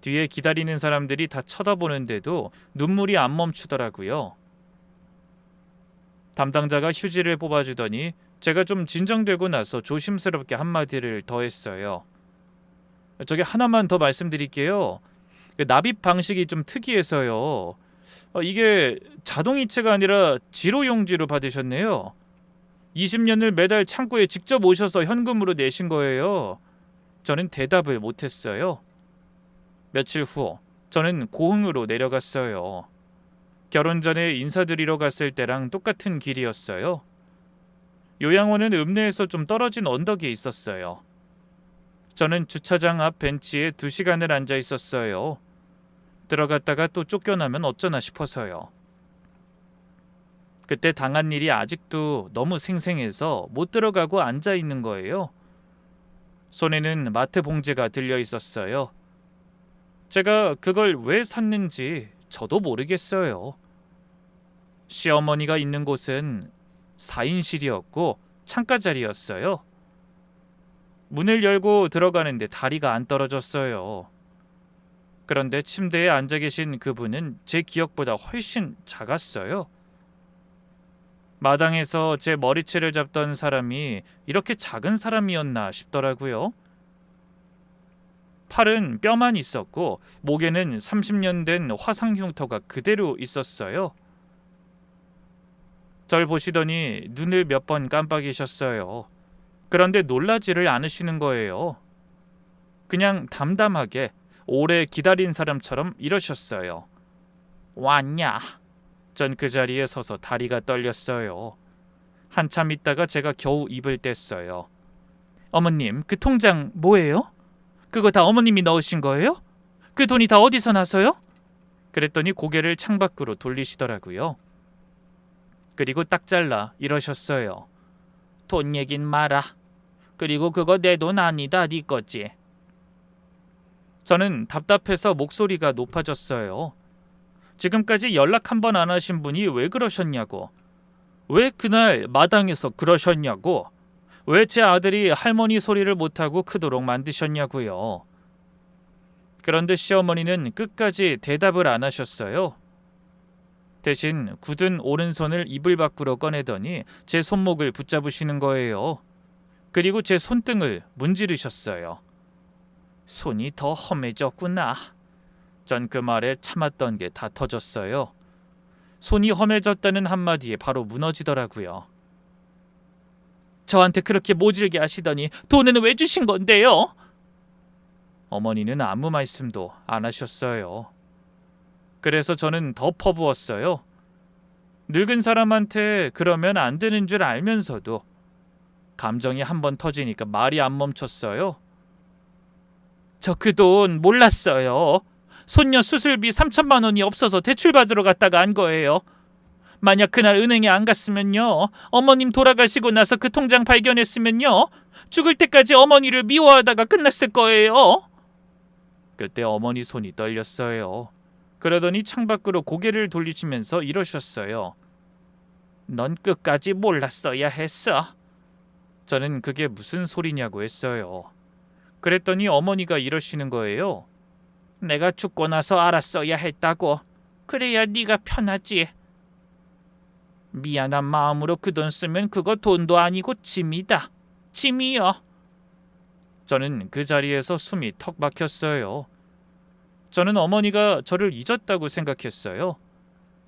뒤에 기다리는 사람들이 다 쳐다보는데도 눈물이 안 멈추더라고요. 담당자가 휴지를 뽑아주더니 제가 좀 진정되고 나서 조심스럽게 한마디를 더 했어요. 저기 하나만 더 말씀드릴게요. 납입 방식이 좀 특이해서요. 이게 자동이체가 아니라 지로용지로 받으셨네요. 20년을 매달 창고에 직접 오셔서 현금으로 내신 거예요. 저는 대답을 못했어요. 며칠 후 저는 고흥으로 내려갔어요. 결혼 전에 인사드리러 갔을 때랑 똑같은 길이었어요. 요양원은 읍내에서 좀 떨어진 언덕에 있었어요. 저는 주차장 앞 벤치에 2시간을 앉아 있었어요. 들어갔다가 또 쫓겨나면 어쩌나 싶어서요. 그때 당한 일이 아직도 너무 생생해서 못 들어가고 앉아 있는 거예요. 손에는 마트 봉지가 들려 있었어요. 제가 그걸 왜 샀는지 저도 모르겠어요. 시어머니가 있는 곳은 4인실이었고 창가 자리였어요. 문을 열고 들어가는데 다리가 안 떨어졌어요. 그런데 침대에 앉아 계신 그분은 제 기억보다 훨씬 작았어요. 마당에서 제 머리채를 잡던 사람이 이렇게 작은 사람이었나 싶더라고요. 팔은 뼈만 있었고 목에는 30년 된 화상 흉터가 그대로 있었어요. 절 보시더니 눈을 몇 번 깜빡이셨어요. 그런데 놀라지를 않으시는 거예요. 그냥 담담하게 오래 기다린 사람처럼 이러셨어요. 왔냐? 전 그 자리에 서서 다리가 떨렸어요. 한참 있다가 제가 겨우 입을 뗐어요. 어머님, 그 통장 뭐예요? 그거 다 어머님이 넣으신 거예요? 그 돈이 다 어디서 나서요? 그랬더니 고개를 창밖으로 돌리시더라고요. 그리고 딱 잘라 이러셨어요. 돈 얘긴 마라. 그리고 그거 내 돈 아니다, 네 거지. 저는 답답해서 목소리가 높아졌어요. 지금까지 연락 한 번 안 하신 분이 왜 그러셨냐고. 왜 그날 마당에서 그러셨냐고. 왜 제 아들이 할머니 소리를 못하고 크도록 만드셨냐고요. 그런데 시어머니는 끝까지 대답을 안 하셨어요. 대신 굳은 오른손을 이불 밖으로 꺼내더니 제 손목을 붙잡으시는 거예요. 그리고 제 손등을 문지르셨어요. 손이 더 험해졌구나. 전 그 말에 참았던 게 다 터졌어요. 손이 험해졌다는 한마디에 바로 무너지더라고요. 저한테 그렇게 모질게 하시더니 돈은 왜 주신 건데요? 어머니는 아무 말씀도 안 하셨어요. 그래서 저는 더 퍼부었어요. 늙은 사람한테 그러면 안 되는 줄 알면서도 감정이 한번 터지니까 말이 안 멈췄어요. 저 그 돈 몰랐어요. 손녀 수술비 3천만 원이 없어서 대출받으러 갔다가 안 거예요. 만약 그날 은행에 안 갔으면요. 어머님 돌아가시고 나서 그 통장 발견했으면요. 죽을 때까지 어머니를 미워하다가 끝났을 거예요. 그때 어머니 손이 떨렸어요. 그러더니 창밖으로 고개를 돌리시면서 이러셨어요. 넌 끝까지 몰랐어야 했어. 저는 그게 무슨 소리냐고 했어요. 그랬더니 어머니가 이러시는 거예요. 내가 죽고 나서 알았어야 했다고. 그래야 네가 편하지. 미안한 마음으로 그 돈 쓰면 그거 돈도 아니고 짐이다. 짐이요. 저는 그 자리에서 숨이 턱 막혔어요. 저는 어머니가 저를 잊었다고 생각했어요.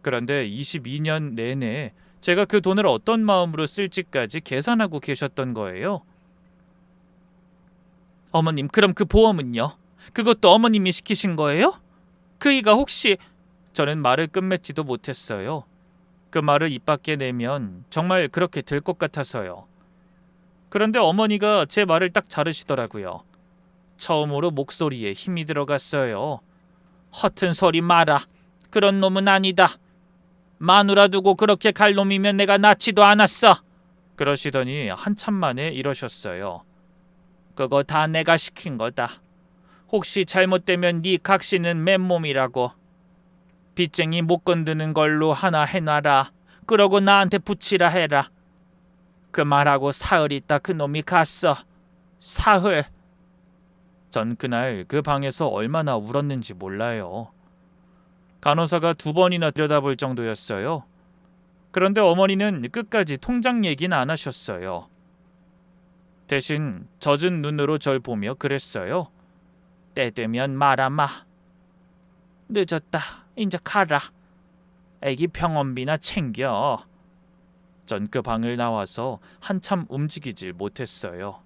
그런데 22년 내내 제가 그 돈을 어떤 마음으로 쓸지까지 계산하고 계셨던 거예요. 어머님, 그럼 그 보험은요? 그것도 어머님이 시키신 거예요? 그이가 혹시... 저는 말을 끝맺지도 못했어요. 그 말을 입 밖에 내면 정말 그렇게 될 것 같아서요. 그런데 어머니가 제 말을 딱 자르시더라고요. 처음으로 목소리에 힘이 들어갔어요. 허튼 소리 마라. 그런 놈은 아니다. 마누라 두고 그렇게 갈 놈이면 내가 낳지도 않았어. 그러시더니 한참 만에 이러셨어요. 그거 다 내가 시킨 거다. 혹시 잘못되면 네 각시는 맨몸이라고. 빚쟁이 못 건드는 걸로 하나 해놔라. 그러고 나한테 붙이라 해라. 그 말하고 사흘 있다 그놈이 갔어. 사흘. 전 그날 그 방에서 얼마나 울었는지 몰라요. 간호사가 2번이나 들여다볼 정도였어요. 그런데 어머니는 끝까지 통장 얘기는 안 하셨어요. 대신 젖은 눈으로 절 보며 그랬어요. 때 되면 말아마. 늦었다. 이제 가라. 애기 병원비나 챙겨. 전 그 방을 나와서 한참 움직이질 못했어요.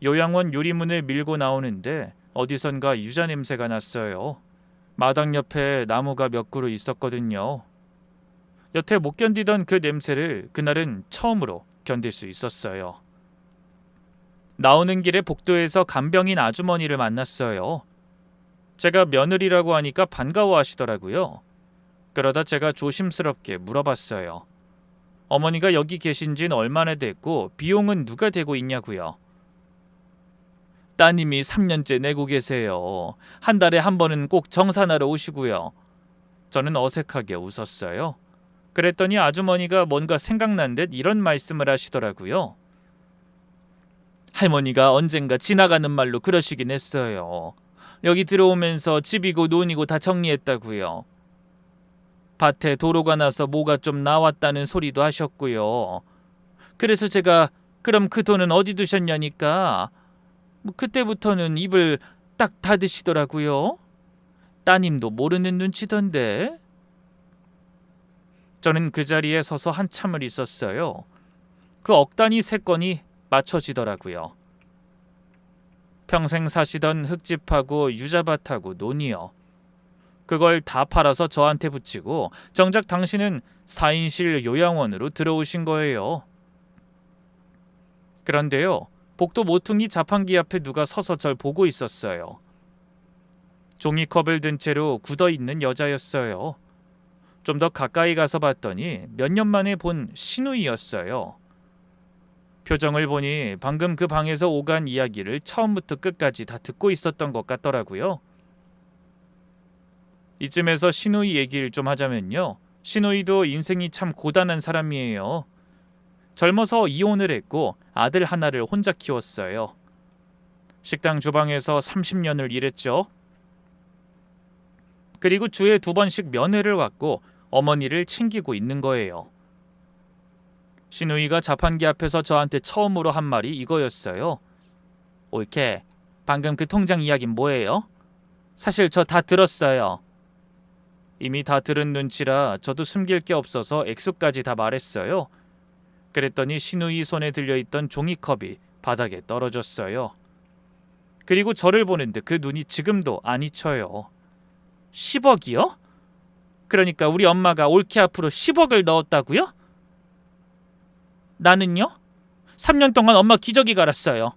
요양원 유리문을 밀고 나오는데 어디선가 유자 냄새가 났어요. 마당 옆에 나무가 몇 그루 있었거든요. 여태 못 견디던 그 냄새를 그날은 처음으로 견딜 수 있었어요. 나오는 길에 복도에서 간병인 아주머니를 만났어요. 제가 며느리라고 하니까 반가워하시더라고요. 그러다 제가 조심스럽게 물어봤어요. 어머니가 여기 계신 지는 얼마나 됐고 비용은 누가 대고 있냐고요. 따님이 3년째 내고 계세요. 한 달에 한 번은 꼭 정산하러 오시고요. 저는 어색하게 웃었어요. 그랬더니 아주머니가 뭔가 생각난 듯 이런 말씀을 하시더라고요. 할머니가 언젠가 지나가는 말로 그러시긴 했어요. 여기 들어오면서 집이고 논이고 다 정리했다고요. 밭에 도로가 나서 뭐가 좀 나왔다는 소리도 하셨고요. 그래서 제가 그럼 그 돈은 어디 두셨냐니까 그때부터는 입을 딱 닫으시더라고요. 따님도 모르는 눈치던데. 저는 그 자리에 서서 한참을 있었어요. 그 억단위 세건이 맞춰지더라고요. 평생 사시던 흙집하고 유자밭하고 논이요. 그걸 다 팔아서 저한테 붙이고 정작 당신은 4인실 요양원으로 들어오신 거예요. 그런데요. 복도 모퉁이 자판기 앞에 누가 서서 절 보고 있었어요. 종이컵을 든 채로 굳어있는 여자였어요. 좀 더 가까이 가서 봤더니 몇 년 만에 본 시누이였어요. 표정을 보니 방금 그 방에서 오간 이야기를 처음부터 끝까지 다 듣고 있었던 것 같더라고요. 이쯤에서 시누이 얘기를 좀 하자면요. 시누이도 인생이 참 고단한 사람이에요. 젊어서 이혼을 했고 아들 하나를 혼자 키웠어요. 식당 주방에서 30년을 일했죠. 그리고 주에 2번씩 면회를 왔고 어머니를 챙기고 있는 거예요. 시누이가 자판기 앞에서 저한테 처음으로 한 말이 이거였어요. 옳게, 방금 그 통장 이야기는 뭐예요? 사실 저 다 들었어요. 이미 다 들은 눈치라 저도 숨길 게 없어서 액수까지 다 말했어요. 그랬더니 시누이 손에 들려있던 종이컵이 바닥에 떨어졌어요. 그리고 저를 보는데 그 눈이 지금도 안 잊혀요. 10억이요? 그러니까 우리 엄마가 올케 앞으로 10억을 넣었다고요? 나는요? 3년 동안 엄마 기저귀 갈았어요.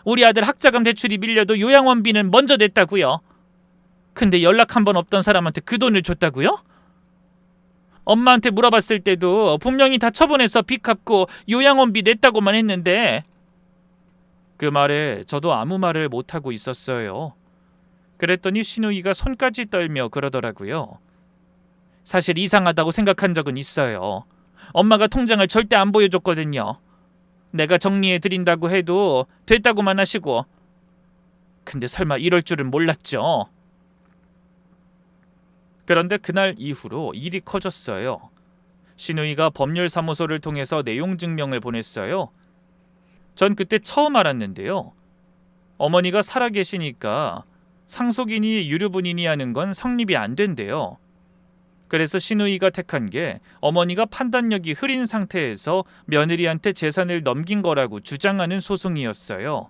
우리 아들 학자금 대출이 밀려도 요양원비는 먼저 냈다고요. 근데 연락 한 번 없던 사람한테 그 돈을 줬다고요? 엄마한테 물어봤을 때도 분명히 다 처분해서 빚 갚고 요양원비 냈다고만 했는데. 그 말에 저도 아무 말을 못하고 있었어요. 그랬더니 시누이가 손까지 떨며 그러더라고요. 사실 이상하다고 생각한 적은 있어요. 엄마가 통장을 절대 안 보여줬거든요. 내가 정리해드린다고 해도 됐다고만 하시고. 근데 설마 이럴 줄은 몰랐죠. 그런데 그날 이후로 일이 커졌어요. 시누이가 법률사무소를 통해서 내용 증명을 보냈어요. 전 그때 처음 알았는데요. 어머니가 살아계시니까 상속인이 유류분인이 하는 건 성립이 안 된대요. 그래서 시누이가 택한 게 어머니가 판단력이 흐린 상태에서 며느리한테 재산을 넘긴 거라고 주장하는 소송이었어요.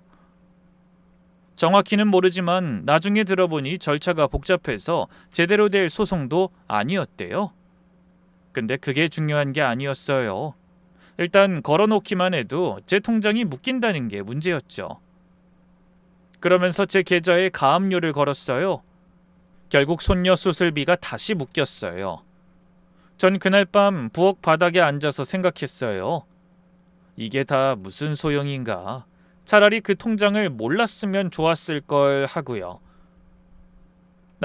정확히는 모르지만 나중에 들어보니 절차가 복잡해서 제대로 될 소송도 아니었대요. 근데 그게 중요한 게 아니었어요. 일단 걸어놓기만 해도 제 통장이 묶인다는 게 문제였죠. 그러면서 제 계좌에 가압류를 걸었어요. 결국 손녀 수술비가 다시 묶였어요. 전 그날 밤 부엌 바닥에 앉아서 생각했어요. 이게 다 무슨 소용인가. 차라리 그 통장을 몰랐으면 좋았을 걸 하고요.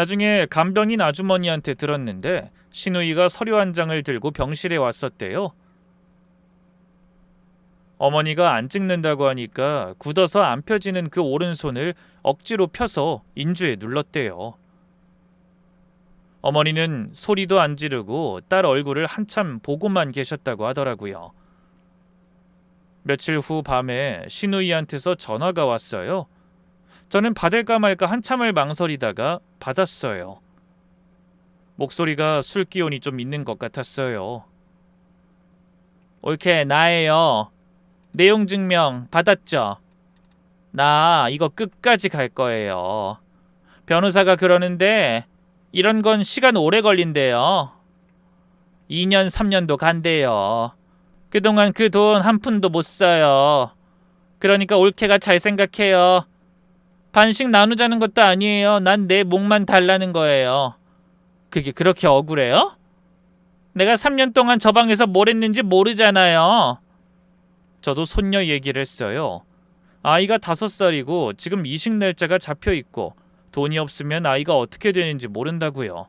나중에 간병인 아주머니한테 들었는데 신우이가 서류 한 장을 들고 병실에 왔었대요. 어머니가 안 찍는다고 하니까 굳어서 안 펴지는 그 오른손을 억지로 펴서 인주에 눌렀대요. 어머니는 소리도 안 지르고 딸 얼굴을 한참 보고만 계셨다고 하더라고요. 며칠 후 밤에 신우이한테서 전화가 왔어요. 저는 받을까 말까 한참을 망설이다가 받았어요. 목소리가 술 기운이 좀 있는 것 같았어요. 옳게 나예요. 내용 증명 받았죠? 나 이거 끝까지 갈 거예요. 변호사가 그러는데 이런 건 시간 오래 걸린대요. 2년 3년도 간대요. 그동안 그 돈 한 푼도 못 써요. 그러니까 옳게가 잘 생각해요. 반씩 나누자는 것도 아니에요. 난 내 목만 달라는 거예요. 그게 그렇게 억울해요? 내가 3년 동안 저 방에서 뭘 했는지 모르잖아요. 저도 손녀 얘기를 했어요. 아이가 5살이고 지금 이식 날짜가 잡혀 있고 돈이 없으면 아이가 어떻게 되는지 모른다고요.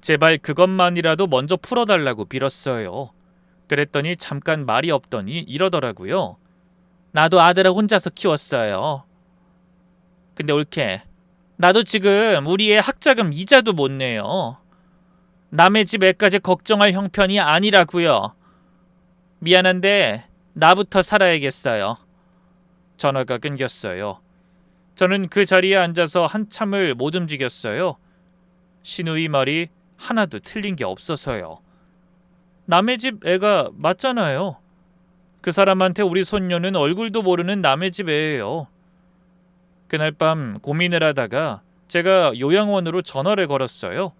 제발 그것만이라도 먼저 풀어달라고 빌었어요. 그랬더니 잠깐 말이 없더니 이러더라고요. 나도 아들을 혼자서 키웠어요. 근데 옳게 나도 지금 우리 애 학자금 이자도 못 내요. 남의 집 애까지 걱정할 형편이 아니라고요. 미안한데 나부터 살아야겠어요. 전화가 끊겼어요. 저는 그 자리에 앉아서 한참을 못 움직였어요. 신우이 말이 하나도 틀린 게 없어서요. 남의 집 애가 맞잖아요. 그 사람한테 우리 손녀는 얼굴도 모르는 남의 집 애예요. 그날 밤 고민을 하다가 제가 요양원으로 전화를 걸었어요.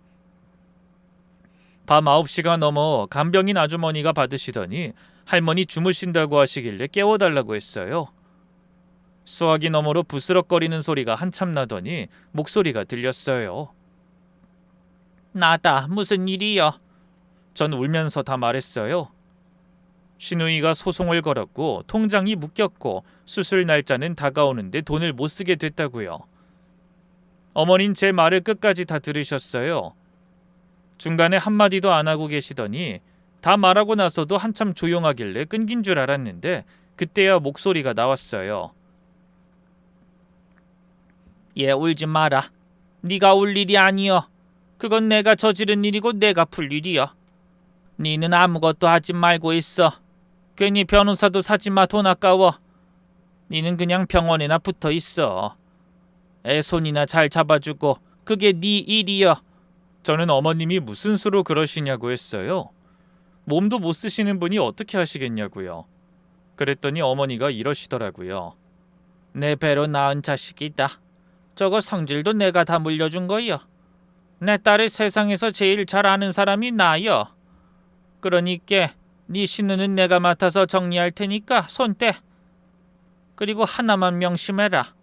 밤 9시가 넘어 간병인 아주머니가 받으시더니 할머니 주무신다고 하시길래 깨워달라고 했어요. 수화기 너머로 부스럭거리는 소리가 한참 나더니 목소리가 들렸어요. 나다. 무슨 일이여? 전 울면서 다 말했어요. 신우이가 소송을 걸었고 통장이 묶였고 수술 날짜는 다가오는데 돈을 못 쓰게 됐다고요. 어머닌 제 말을 끝까지 다 들으셨어요. 중간에 한마디도 안 하고 계시더니 다 말하고 나서도 한참 조용하길래 끊긴 줄 알았는데 그때야 목소리가 나왔어요. 얘 울지 마라. 네가 울 일이 아니여. 그건 내가 저지른 일이고 내가 풀 일이여. 니는 아무것도 하지 말고 있어. 괜히 변호사도 사지 마. 돈 아까워. 니는 그냥 병원에나 붙어 있어. 애 손이나 잘 잡아주고 그게 네 일이여. 저는 어머님이 무슨 수로 그러시냐고 했어요. 몸도 못 쓰시는 분이 어떻게 하시겠냐고요. 그랬더니 어머니가 이러시더라고요. 내 배로 낳은 자식이다. 저거 성질도 내가 다 물려준 거여. 내 딸을 세상에서 제일 잘 아는 사람이 나여. 그러니까 네 신우는 내가 맡아서 정리할 테니까 손 떼. 그리고 하나만 명심해라.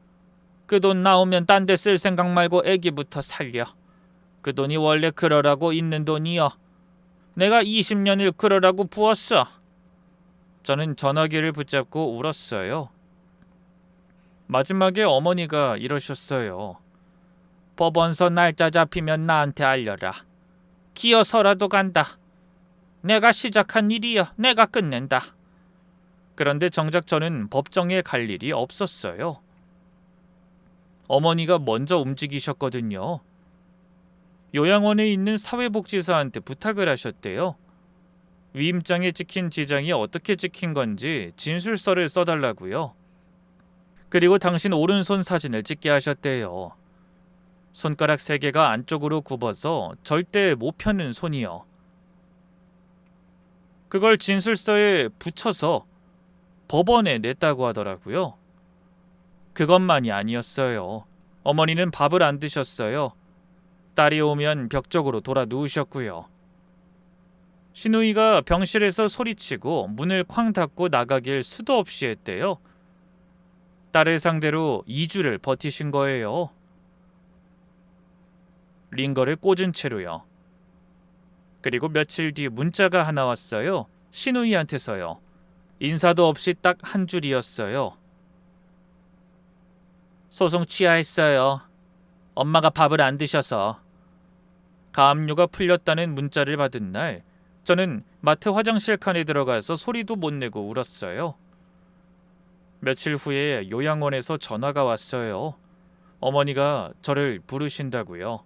그 돈 나오면 딴 데 쓸 생각 말고 애기부터 살려. 그 돈이 원래 그러라고 있는 돈이여. 내가 20년을 그러라고 부었어. 저는 전화기를 붙잡고 울었어요. 마지막에 어머니가 이러셨어요. 법원서 날짜 잡히면 나한테 알려라. 기어서라도 간다. 내가 시작한 일이여. 내가 끝낸다. 그런데 정작 저는 법정에 갈 일이 없었어요. 어머니가 먼저 움직이셨거든요. 요양원에 있는 사회복지사한테 부탁을 하셨대요. 위임장에 찍힌 지장이 어떻게 찍힌 건지 진술서를 써달라고요. 그리고 당신 오른손 사진을 찍게 하셨대요. 손가락 3개가 안쪽으로 굽어서 절대 못 펴는 손이요. 그걸 진술서에 붙여서 법원에 냈다고 하더라고요. 그것만이 아니었어요. 어머니는 밥을 안 드셨어요. 딸이 오면 벽쪽으로 돌아 누우셨고요. 신우이가 병실에서 소리치고 문을 쾅 닫고 나가길 수도 없이 했대요. 딸을 상대로 2주를 버티신 거예요. 링거를 꽂은 채로요. 그리고 며칠 뒤 문자가 하나 왔어요. 신우이한테서요. 인사도 없이 딱 한 줄이었어요. 소송 취하했어요. 엄마가 밥을 안 드셔서. 가압류가 풀렸다는 문자를 받은 날, 저는 마트 화장실 칸에 들어가서 소리도 못 내고 울었어요. 며칠 후에 요양원에서 전화가 왔어요. 어머니가 저를 부르신다고요.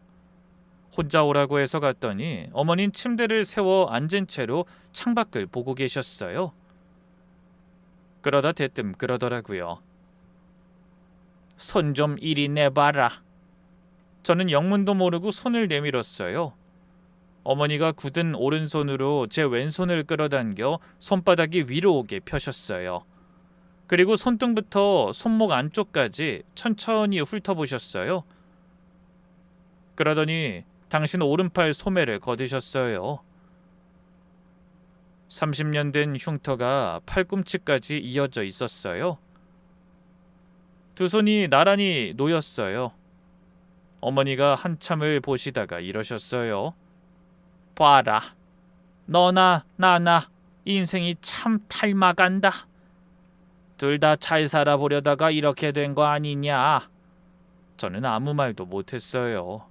혼자 오라고 해서 갔더니 어머니는 침대를 세워 앉은 채로 창밖을 보고 계셨어요. 그러다 대뜸 그러더라고요. 손 좀 이리 내봐라. 저는 영문도 모르고 손을 내밀었어요. 어머니가 굳은 오른손으로 제 왼손을 끌어당겨 손바닥이 위로 오게 펴셨어요. 그리고 손등부터 손목 안쪽까지 천천히 훑어보셨어요. 그러더니 당신 오른팔 소매를 거두셨어요. 30년 된 흉터가 팔꿈치까지 이어져 있었어요. 두 손이 나란히 놓였어요. 어머니가 한참을 보시다가 이러셨어요. 봐라. 너나 나나 인생이 참 닮아간다. 둘 다 잘 살아보려다가 이렇게 된 거 아니냐. 저는 아무 말도 못했어요.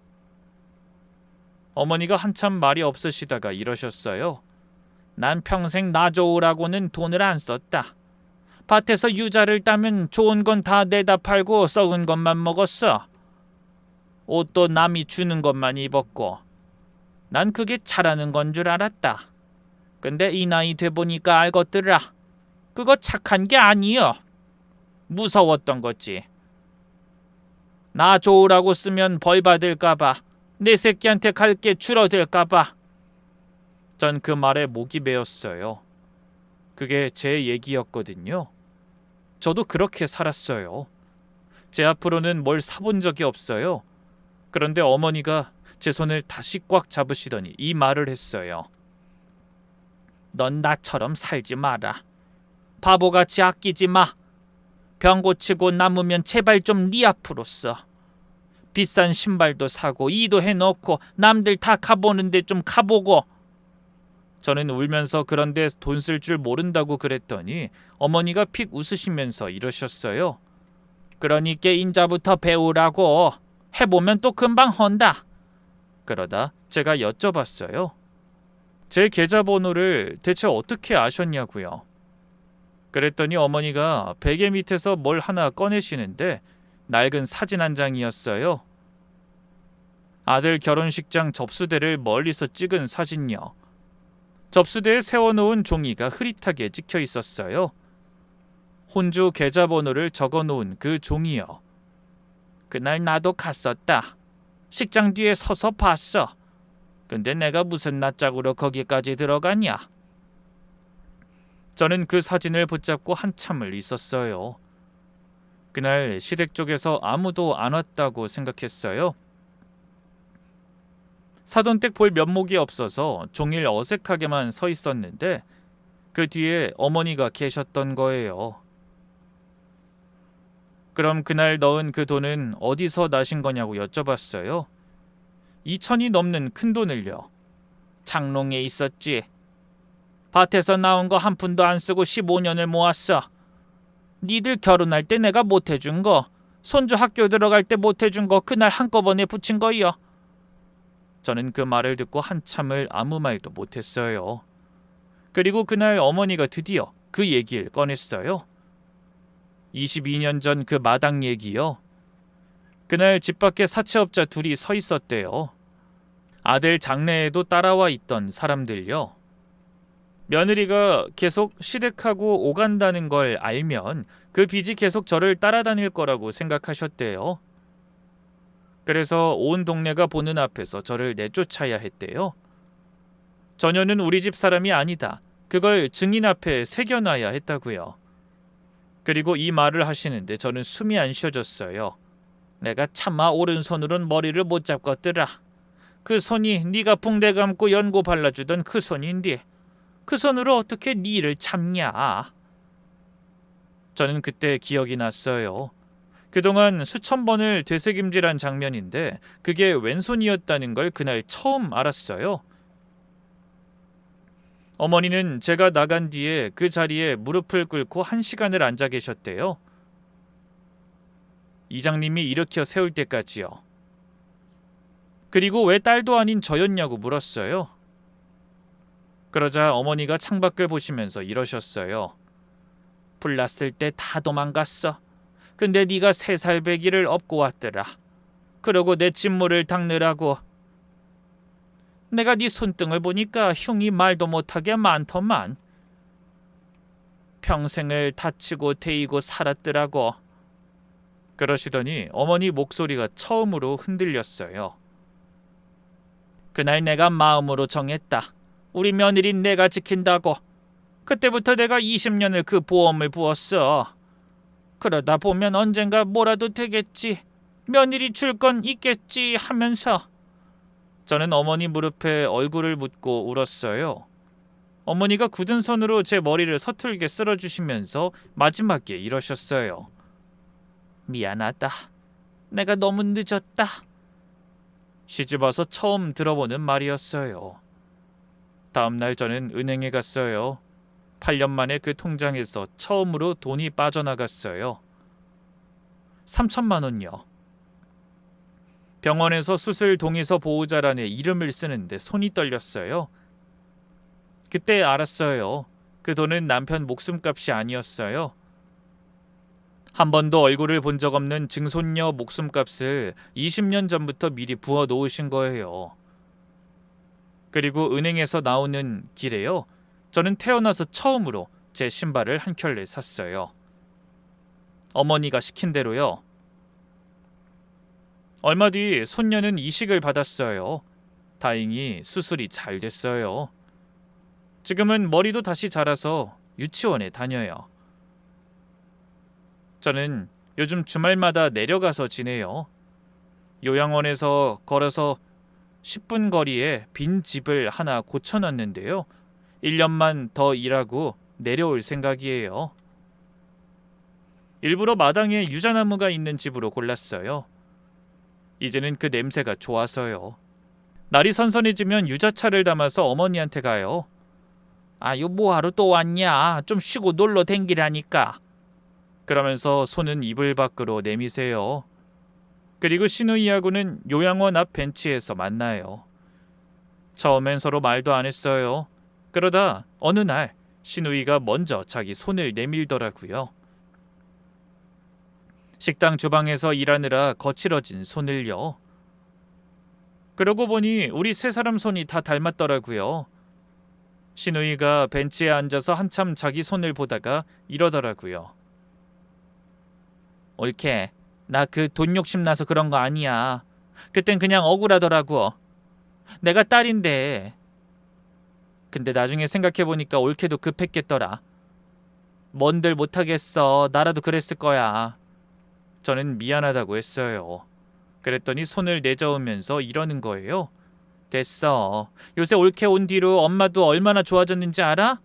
어머니가 한참 말이 없으시다가 이러셨어요. 난 평생 나 좋으라고는 돈을 안 썼다. 밭에서 유자를 따면 좋은 건 다 내다 팔고 썩은 것만 먹었어. 옷도 남이 주는 것만 입었고. 난 그게 잘하는 건 줄 알았다. 근데 이 나이 돼 보니까 알것들아. 그거 착한 게 아니여. 무서웠던 거지. 나 좋으라고 쓰면 벌 받을까봐. 내 새끼한테 갈 게 줄어들까봐. 전 그 말에 목이 메었어요. 그게 제 얘기였거든요. 저도 그렇게 살았어요. 제 앞으로는 뭘 사본 적이 없어요. 그런데 어머니가 제 손을 다시 꽉 잡으시더니 이 말을 했어요. 넌 나처럼 살지 마라. 바보같이 아끼지 마. 병 고치고 남으면 제발 좀 네 앞으로 써. 비싼 신발도 사고 이도 해놓고 남들 다 가보는데 좀 가보고. 저는 울면서 그런데 돈 쓸 줄 모른다고 그랬더니 어머니가 픽 웃으시면서 이러셨어요. 그러니까 인자부터 배우라고. 해보면 또 금방 헌다. 그러다 제가 여쭤봤어요. 제 계좌번호를 대체 어떻게 아셨냐고요. 그랬더니 어머니가 베개 밑에서 뭘 하나 꺼내시는데 낡은 사진 한 장이었어요. 아들 결혼식장 접수대를 멀리서 찍은 사진요. 접수대에 세워놓은 종이가 흐릿하게 찍혀 있었어요. 혼주 계좌번호를 적어놓은 그 종이요. 그날 나도 갔었다. 식장 뒤에 서서 봤어. 근데 내가 무슨 낯짝으로 거기까지 들어가냐? 저는 그 사진을 붙잡고 한참을 있었어요. 그날 시댁 쪽에서 아무도 안 왔다고 생각했어요. 사돈댁 볼 면목이 없어서 종일 어색하게만 서 있었는데 그 뒤에 어머니가 계셨던 거예요. 그럼 그날 넣은 그 돈은 어디서 나신 거냐고 여쭤봤어요. 2천이 넘는 큰 돈을요. 장롱에 있었지. 밭에서 나온 거 한 푼도 안 쓰고 15년을 모았어. 니들 결혼할 때 내가 못 해준 거, 손주 학교 들어갈 때 못 해준 거 그날 한꺼번에 붙인 거요. 저는 그 말을 듣고 한참을 아무 말도 못했어요. 그리고 그날 어머니가 드디어 그 얘기를 꺼냈어요. 22년 전 그 마당 얘기요. 그날 집 밖에 사채업자 둘이 서 있었대요. 아들 장례에도 따라와 있던 사람들요. 며느리가 계속 시댁하고 오간다는 걸 알면 그 빚이 계속 저를 따라다닐 거라고 생각하셨대요. 그래서 온 동네가 보는 앞에서 저를 내쫓아야 했대요. 전혀는 우리 집 사람이 아니다. 그걸 증인 앞에 새겨놔야 했다고요. 그리고 이 말을 하시는데 저는 숨이 안 쉬어졌어요. 내가 차마 오른손으론 머리를 못 잡겠더라. 그 손이 네가 붕대 감고 연고 발라주던 그 손인데 그 손으로 어떻게 네 일을 참냐. 저는 그때 기억이 났어요. 그동안 수천 번을 되새김질한 장면인데 그게 왼손이었다는 걸 그날 처음 알았어요. 어머니는 제가 나간 뒤에 그 자리에 무릎을 꿇고 1시간을 앉아 계셨대요. 이장님이 일으켜 세울 때까지요. 그리고 왜 딸도 아닌 저였냐고 물었어요. 그러자 어머니가 창밖을 보시면서 이러셨어요. 불났을 때 다 도망갔어. 근데 네가 3살 배기를 업고 왔더라. 그러고 내 진물을 닦느라고. 내가 네 손등을 보니까 흉이 말도 못하게 많더만. 평생을 다치고 데이고 살았더라고. 그러시더니 어머니 목소리가 처음으로 흔들렸어요. 그날 내가 마음으로 정했다. 우리 며느리 내가 지킨다고. 그때부터 내가 20년을 그 보험을 부었어. 그러다 보면 언젠가 뭐라도 되겠지. 며느리 줄 건 있겠지 하면서. 저는 어머니 무릎에 얼굴을 묻고 울었어요. 어머니가 굳은 손으로 제 머리를 서툴게 쓸어주시면서 마지막에 이러셨어요. 미안하다. 내가 너무 늦었다. 시집와서 처음 들어보는 말이었어요. 다음 날 저는 은행에 갔어요. 8년 만에 그 통장에서 처음으로 돈이 빠져나갔어요. 3천만 원요. 병원에서 수술 동의서 보호자란에 이름을 쓰는데 손이 떨렸어요. 그때 알았어요. 그 돈은 남편 목숨값이 아니었어요. 한 번도 얼굴을 본 적 없는 증손녀 목숨값을 20년 전부터 미리 부어 놓으신 거예요. 그리고 은행에서 나오는 길에요. 저는 태어나서 처음으로 제 신발을 한 켤레 샀어요. 어머니가 시킨 대로요. 얼마 뒤 손녀는 이식을 받았어요. 다행히 수술이 잘 됐어요. 지금은 머리도 다시 자라서 유치원에 다녀요. 저는 요즘 주말마다 내려가서 지내요. 요양원에서 걸어서 10분 거리에 빈 집을 하나 고쳐놨는데요. 1년만 더 일하고 내려올 생각이에요. 일부러 마당에 유자나무가 있는 집으로 골랐어요. 이제는 그 냄새가 좋아서요. 날이 선선해지면 유자차를 담아서 어머니한테 가요. 아유 뭐하러 또 왔냐? 좀 쉬고 놀러 댕기라니까. 그러면서 손은 이불 밖으로 내미세요. 그리고 신우이하고는 요양원 앞 벤치에서 만나요. 처음엔 서로 말도 안 했어요. 그러다 어느 날 신우이가 먼저 자기 손을 내밀더라고요. 식당 주방에서 일하느라 거칠어진 손을요. 그러고 보니 우리 3사람 손이 다 닮았더라고요. 신우이가 벤치에 앉아서 한참 자기 손을 보다가 이러더라고요. 옳게. 나 그 돈 욕심 나서 그런 거 아니야. 그땐 그냥 억울하더라고. 내가 딸인데. 근데 나중에 생각해보니까 옳게도 급했겠더라. 뭔들 못하겠어. 나라도 그랬을 거야. 저는 미안하다고 했어요. 그랬더니 손을 내저으면서 이러는 거예요. 됐어. 요새 옳게 온 뒤로 엄마도 얼마나 좋아졌는지 알아?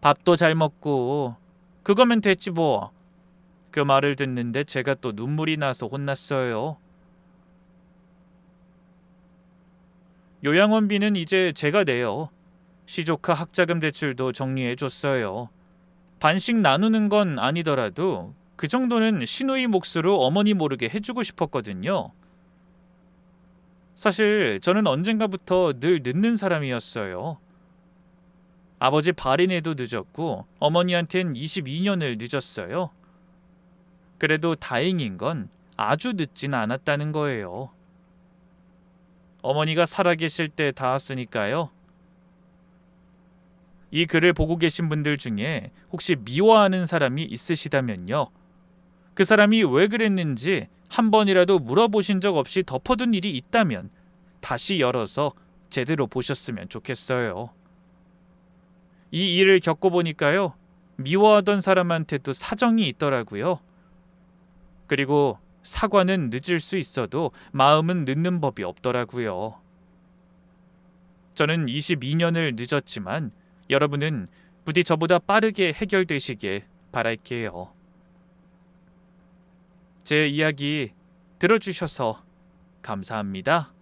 밥도 잘 먹고. 그거면 됐지 뭐. 그 말을 듣는데 제가 또 눈물이 나서 혼났어요. 요양원비는 이제 제가 내요. 시조카 학자금 대출도 정리해줬어요. 반씩 나누는 건 아니더라도 그 정도는 신우이 몫으로 어머니 모르게 해주고 싶었거든요. 사실 저는 언젠가부터 늘 늦는 사람이었어요. 아버지 발인에도 늦었고 어머니한텐 22년을 늦었어요. 그래도 다행인 건 아주 늦진 않았다는 거예요. 어머니가 살아계실 때 닿았으니까요. 이 글을 보고 계신 분들 중에 혹시 미워하는 사람이 있으시다면요. 그 사람이 왜 그랬는지 한 번이라도 물어보신 적 없이 덮어둔 일이 있다면 다시 열어서 제대로 보셨으면 좋겠어요. 이 일을 겪어보니까요. 미워하던 사람한테도 사정이 있더라고요. 그리고 사과는 늦을 수 있어도 마음은 늦는 법이 없더라고요. 저는 22년을 늦었지만 여러분은 부디 저보다 빠르게 해결되시길 바랄게요. 제 이야기 들어주셔서 감사합니다.